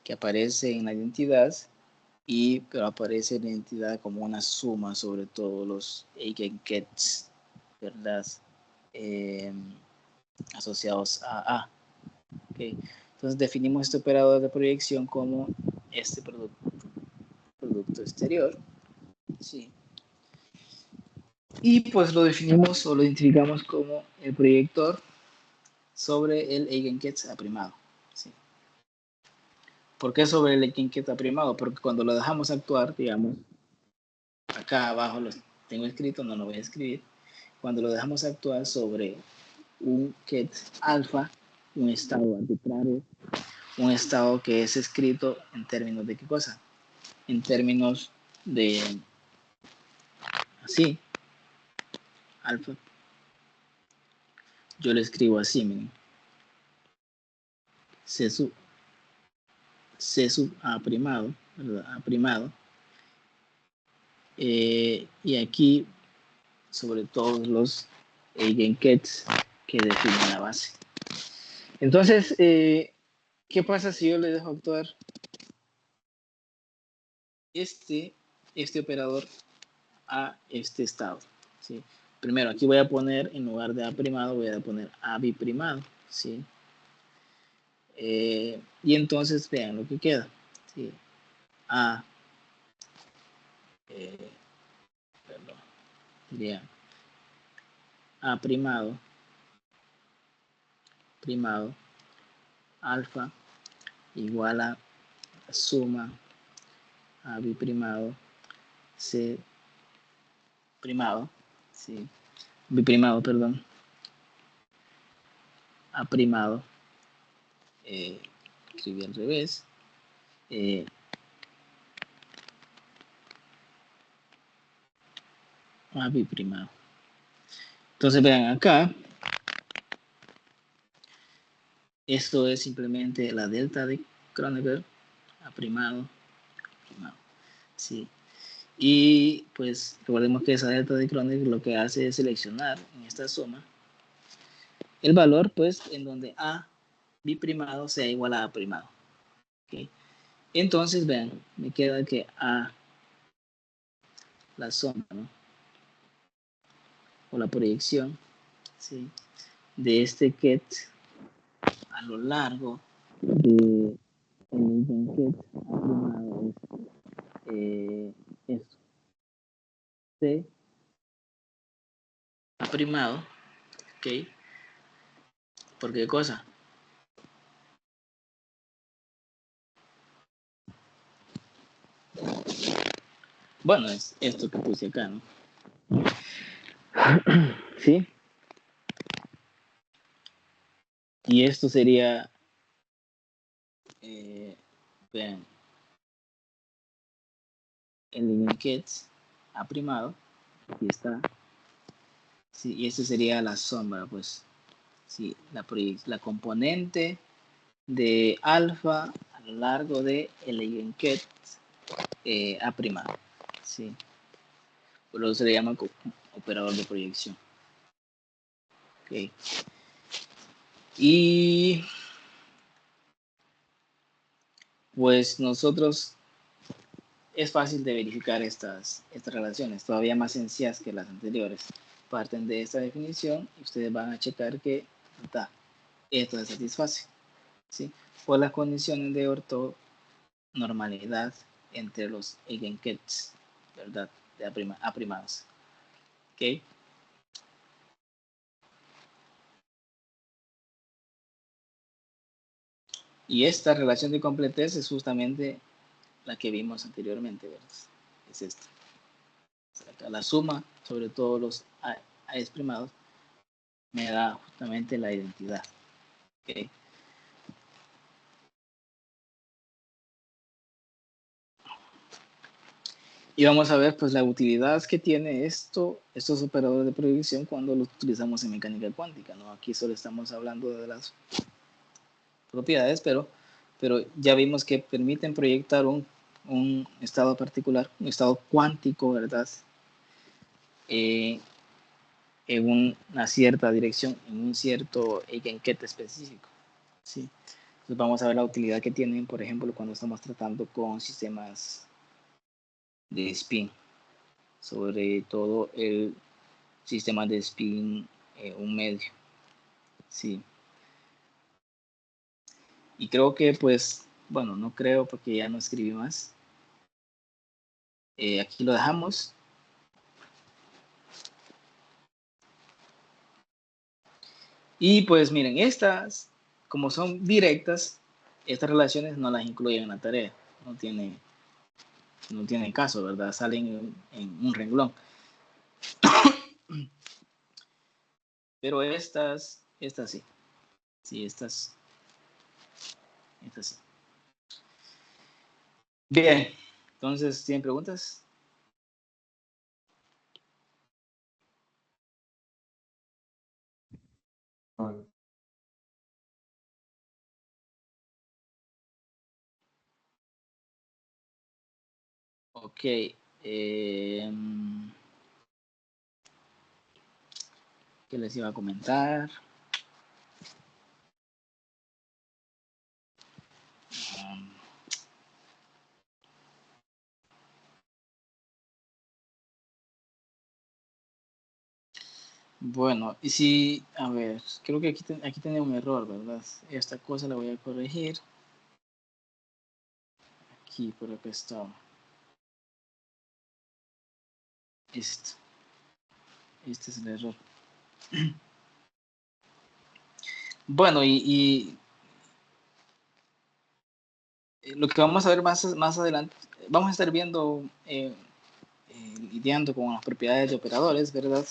A: Que aparece en la identidad y pero aparece en la identidad como una suma sobre todos los eigenkets, ¿verdad? Asociados a A. ¿Okay? Entonces definimos este operador de proyección como este producto exterior. Sí. Y pues lo definimos o lo identificamos como el proyector sobre el eigenket aprimado. ¿Sí? ¿Por qué sobre el eigenket aprimado? Porque cuando lo dejamos actuar, digamos, acá abajo lo tengo escrito, no lo voy a escribir. Cuando lo dejamos actuar sobre un ket alfa, un estado arbitrario, un estado que es escrito en términos de qué cosa, en términos de así, alfa, yo le escribo así, miren, C sub A primado, ¿verdad? A primado, y aquí sobre todos los eigenkets que definen la base. Entonces, ¿qué pasa si yo le dejo actuar este operador a este estado? ¿Sí? Primero, aquí voy a poner, en lugar de A primado, voy a poner A biprimado. ¿Sí? Y entonces vean lo que queda. ¿Sí? A, perdón, sería A primado, alfa igual a suma A biprimado, C primado, ¿sí? Biprimado, perdón, A primado, escribí al revés, A biprimado. Entonces vean acá, esto es simplemente la delta de Kronecker, A primado, ¿sí? Y pues recordemos que esa delta de Kronecker lo que hace es seleccionar en esta suma el valor pues en donde A biprimado sea igual a A primado. ¿Okay? Entonces vean, me queda que A, la suma, ¿no? O la proyección, ¿sí? De este ket a lo largo de el eigenket aprimado es esto, C aprimado, ¿ok? ¿Por qué cosa? Bueno, es esto que puse acá, ¿no? ¿Sí? Y esto sería, vean, el eigenket aprimado, aquí está, ¿sí? Y este sería la sombra, pues, ¿sí? La componente de alfa a lo largo de el eigenket A', ¿sí? Por eso se le llama operador de proyección. Okay. Y pues nosotros es fácil de verificar estas relaciones, todavía más sencillas que las anteriores. Parten de esta definición y ustedes van a checar que esto se satisface, ¿sí? Por las condiciones de ortonormalidad entre los eigenkets, ¿verdad? De A'. ¿Ok? Y esta relación de completez es justamente la que vimos anteriormente, ¿verdad? Es esta. O sea, la suma sobre todos los A's primados me da justamente la identidad. ¿Ok? Y vamos a ver pues la utilidad que tiene estos operadores de proyección cuando los utilizamos en mecánica cuántica, ¿no? Aquí solo estamos hablando de las propiedades, pero ya vimos que permiten proyectar un estado particular, un estado cuántico, ¿verdad? En una cierta dirección, en un cierto eigenket específico, ¿sí? Entonces vamos a ver la utilidad que tienen, por ejemplo, cuando estamos tratando con sistemas de spin, sobre todo el sistema de spin un medio, ¿sí? Y creo que pues, bueno, no creo porque ya no escribí más. Aquí lo dejamos. Y pues miren, estas, como son directas, estas relaciones no las incluyen en la tarea. No tiene caso, ¿verdad? Salen en un renglón. Pero estas sí. Sí, estas sí. Bien, entonces, ¿tienen preguntas? Ok. ¿Qué les iba a comentar? Bueno, y si, a ver, creo que aquí tenía un error, ¿verdad? Esta cosa la voy a corregir. Aquí, por acá está. Este es el error. Bueno, y lo que vamos a ver más adelante, vamos a estar viendo, lidiando con las propiedades de operadores, ¿verdad?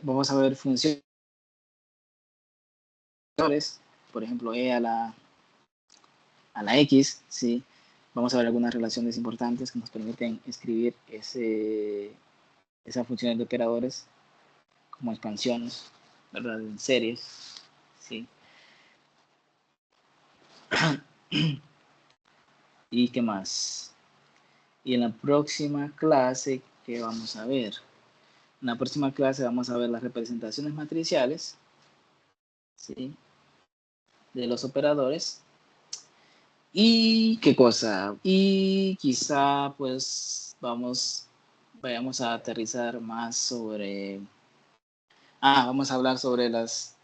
A: Vamos a ver funciones, por ejemplo, a la X, ¿sí? Vamos a ver algunas relaciones importantes que nos permiten escribir esas funciones de operadores como expansiones, ¿verdad? En series, ¿sí? ¿Y qué más? Y en la próxima clase, ¿qué vamos a ver? En la próxima clase vamos a ver las representaciones matriciales, ¿sí? De los operadores. ¿Y qué cosa? Y quizá pues vayamos a aterrizar más sobre... vamos a hablar sobre las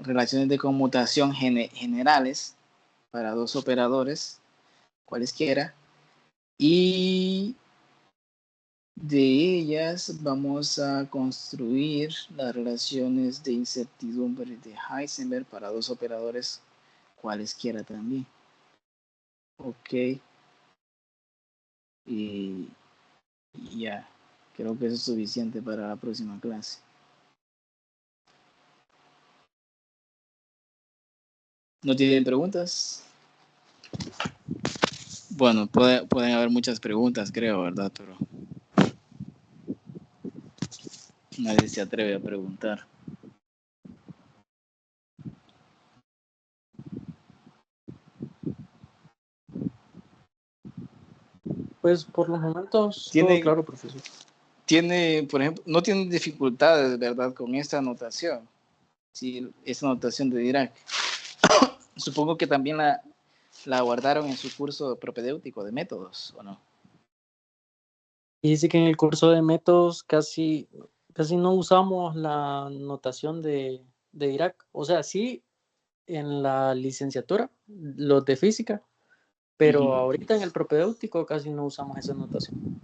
A: relaciones de conmutación generales para dos operadores, cualesquiera, y de ellas vamos a construir las relaciones de incertidumbre de Heisenberg para dos operadores cualesquiera también. Ok. Y ya, creo que eso es suficiente para la próxima clase. ¿No tienen preguntas? Bueno, pueden haber muchas preguntas, creo, ¿verdad? Pero Nadie se atreve a preguntar.
F: Pues por los momentos, todo
A: Tiene,
F: claro, profesor.
A: por ejemplo, no tiene dificultades, ¿verdad? Con esta anotación. Sí, esta anotación de Dirac. Supongo que también la guardaron en su curso propedéutico de métodos, ¿o no?
F: Y dice que en el curso de métodos casi no usamos la notación de Dirac. O sea, sí en la licenciatura, los de física, pero ahorita en el propedéutico casi no usamos esa notación.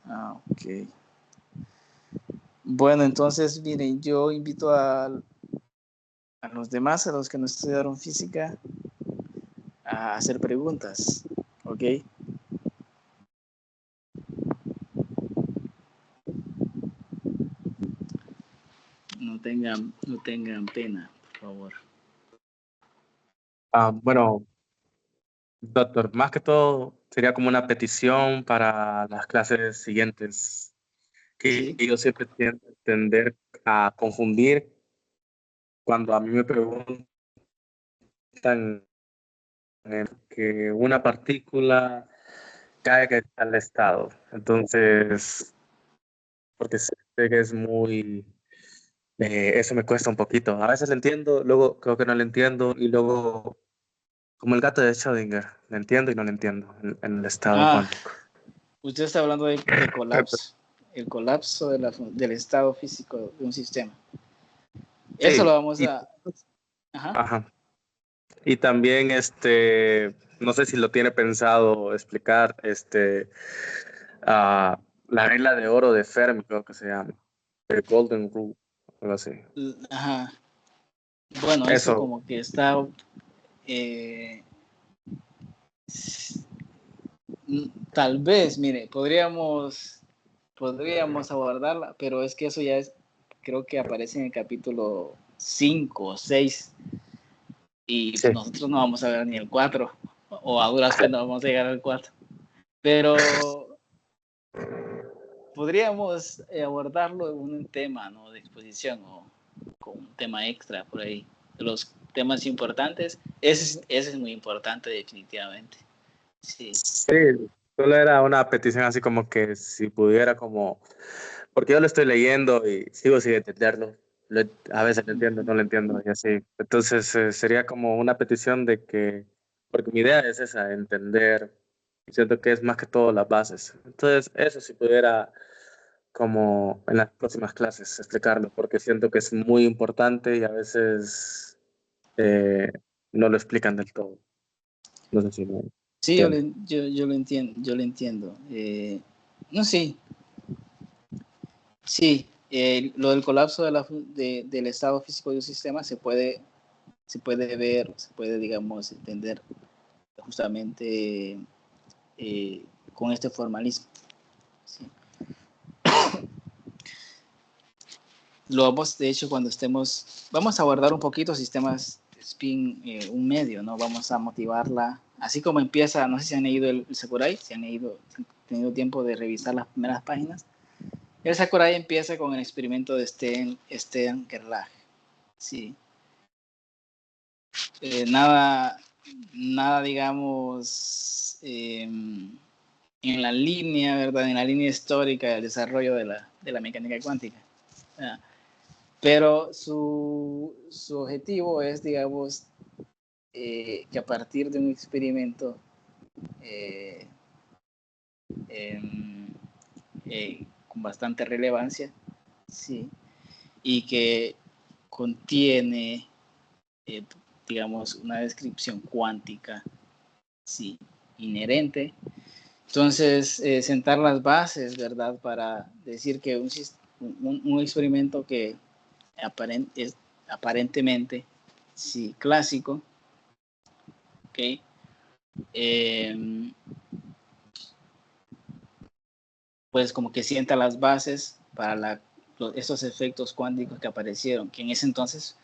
A: Ah, ok. Bueno, entonces, miren, yo invito a los demás, a los que no estudiaron física, a hacer preguntas, ¿ok? No tengan pena, por favor.
B: Bueno, doctor, más que todo sería como una petición para las clases siguientes, que
A: ¿Sí?
B: yo siempre tiendo a entender, a confundir cuando a mí me preguntan que una partícula cae en tal estado. Entonces, porque sé que es muy... eso me cuesta un poquito. A veces le entiendo, luego creo que no le entiendo, y luego, como el gato de Schrödinger, le entiendo y no le entiendo en el estado
A: Ah,
B: cuántico.
A: usted está hablando de colapso, el colapso del estado físico de un sistema. Eso lo
B: Sí,
A: vamos a... Ajá.
B: ajá. Y también, no sé si lo tiene pensado explicar, la regla de oro de Fermi, creo que se llama, el Golden Rule, algo así.
A: Ajá. Bueno, eso
B: Eso,
A: como que está... eh, tal vez, mire, podríamos abordarla, pero es que eso ya es, creo que aparece en el capítulo 5 o 6 y
B: sí,
A: pues nosotros no vamos a ver ni el 4 o a duras penas vamos a llegar al 4. Pero podríamos abordarlo en un tema, ¿no? De exposición o con un tema extra por ahí. De los temas importantes, ese es muy importante definitivamente. Sí.
B: sí, solo era una petición así como que si pudiera como, porque yo lo estoy leyendo y sigo sin entenderlo. A veces lo entiendo, no lo entiendo y así. Entonces sería como una petición de que, porque mi idea es esa, entender, siento que es más que todo las bases. Entonces eso si pudiera como en las próximas clases explicarlo, porque siento que es muy importante y a veces no lo explican del todo. No sé si me
A: Sí,
B: entiende.
A: yo lo entiendo, yo lo entiendo. No, sí, sí. Lo del colapso del estado físico de un sistema se puede ver, se puede, digamos, entender justamente con este formalismo. ¿Sí? Lo vamos, de hecho, vamos a abordar un poquito sistemas spin, un medio, ¿no? Vamos a motivarla, así como empieza, no sé si han leído el Sakurai, si han tenido tiempo de revisar las primeras páginas. El Sakurai empieza con el experimento de Stern Gerlach. Sí. Nada, digamos, en la línea, ¿verdad? En la línea histórica del desarrollo de la mecánica cuántica. ¿Verdad? Pero su objetivo es, digamos, que a partir de un experimento eh, em, con bastante relevancia, sí, y que contiene, eh, digamos, una descripción cuántica, sí, inherente. Entonces, sentar las bases, ¿verdad? Para decir que un experimento que es aparentemente, sí, clásico, ¿ok? Pues como que sienta las bases para esos efectos cuánticos que aparecieron, que en ese entonces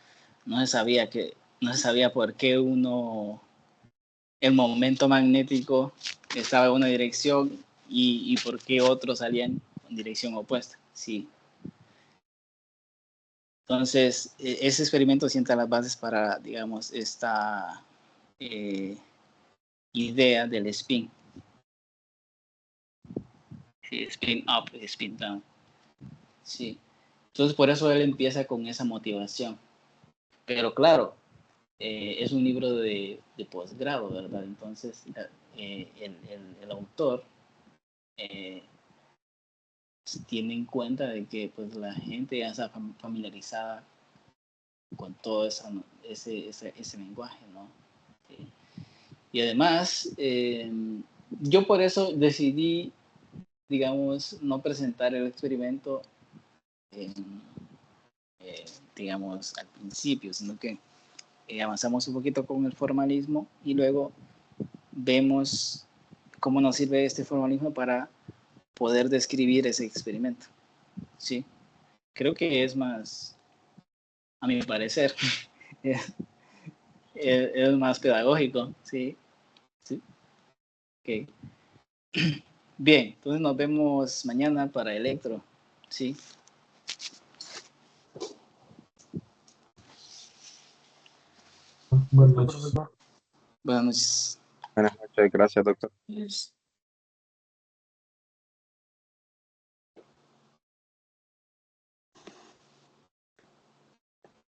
A: no se sabía por qué el momento magnético estaba en una dirección y por qué otros salían en dirección opuesta. Sí. Entonces, ese experimento sienta las bases para, digamos, esta idea del spin. Sí, spin up, spin down. Sí. Entonces, por eso él empieza con esa motivación. Pero claro, es un libro de posgrado, ¿verdad? Entonces, el autor tiene en cuenta de que pues, la gente ya está familiarizada con todo ese lenguaje, ¿no? Sí. Y además, yo por eso decidí, digamos, no presentar el experimento, digamos, al principio, sino que avanzamos un poquito con el formalismo y luego vemos cómo nos sirve este formalismo para poder describir ese experimento. Sí, creo que es más, a mi parecer, es más pedagógico, sí. Sí. Okay. Bien, entonces nos vemos mañana para Electro, sí.
G: Buenas noches.
A: Buenas noches.
E: Buenas noches, gracias, doctor.
A: Yes.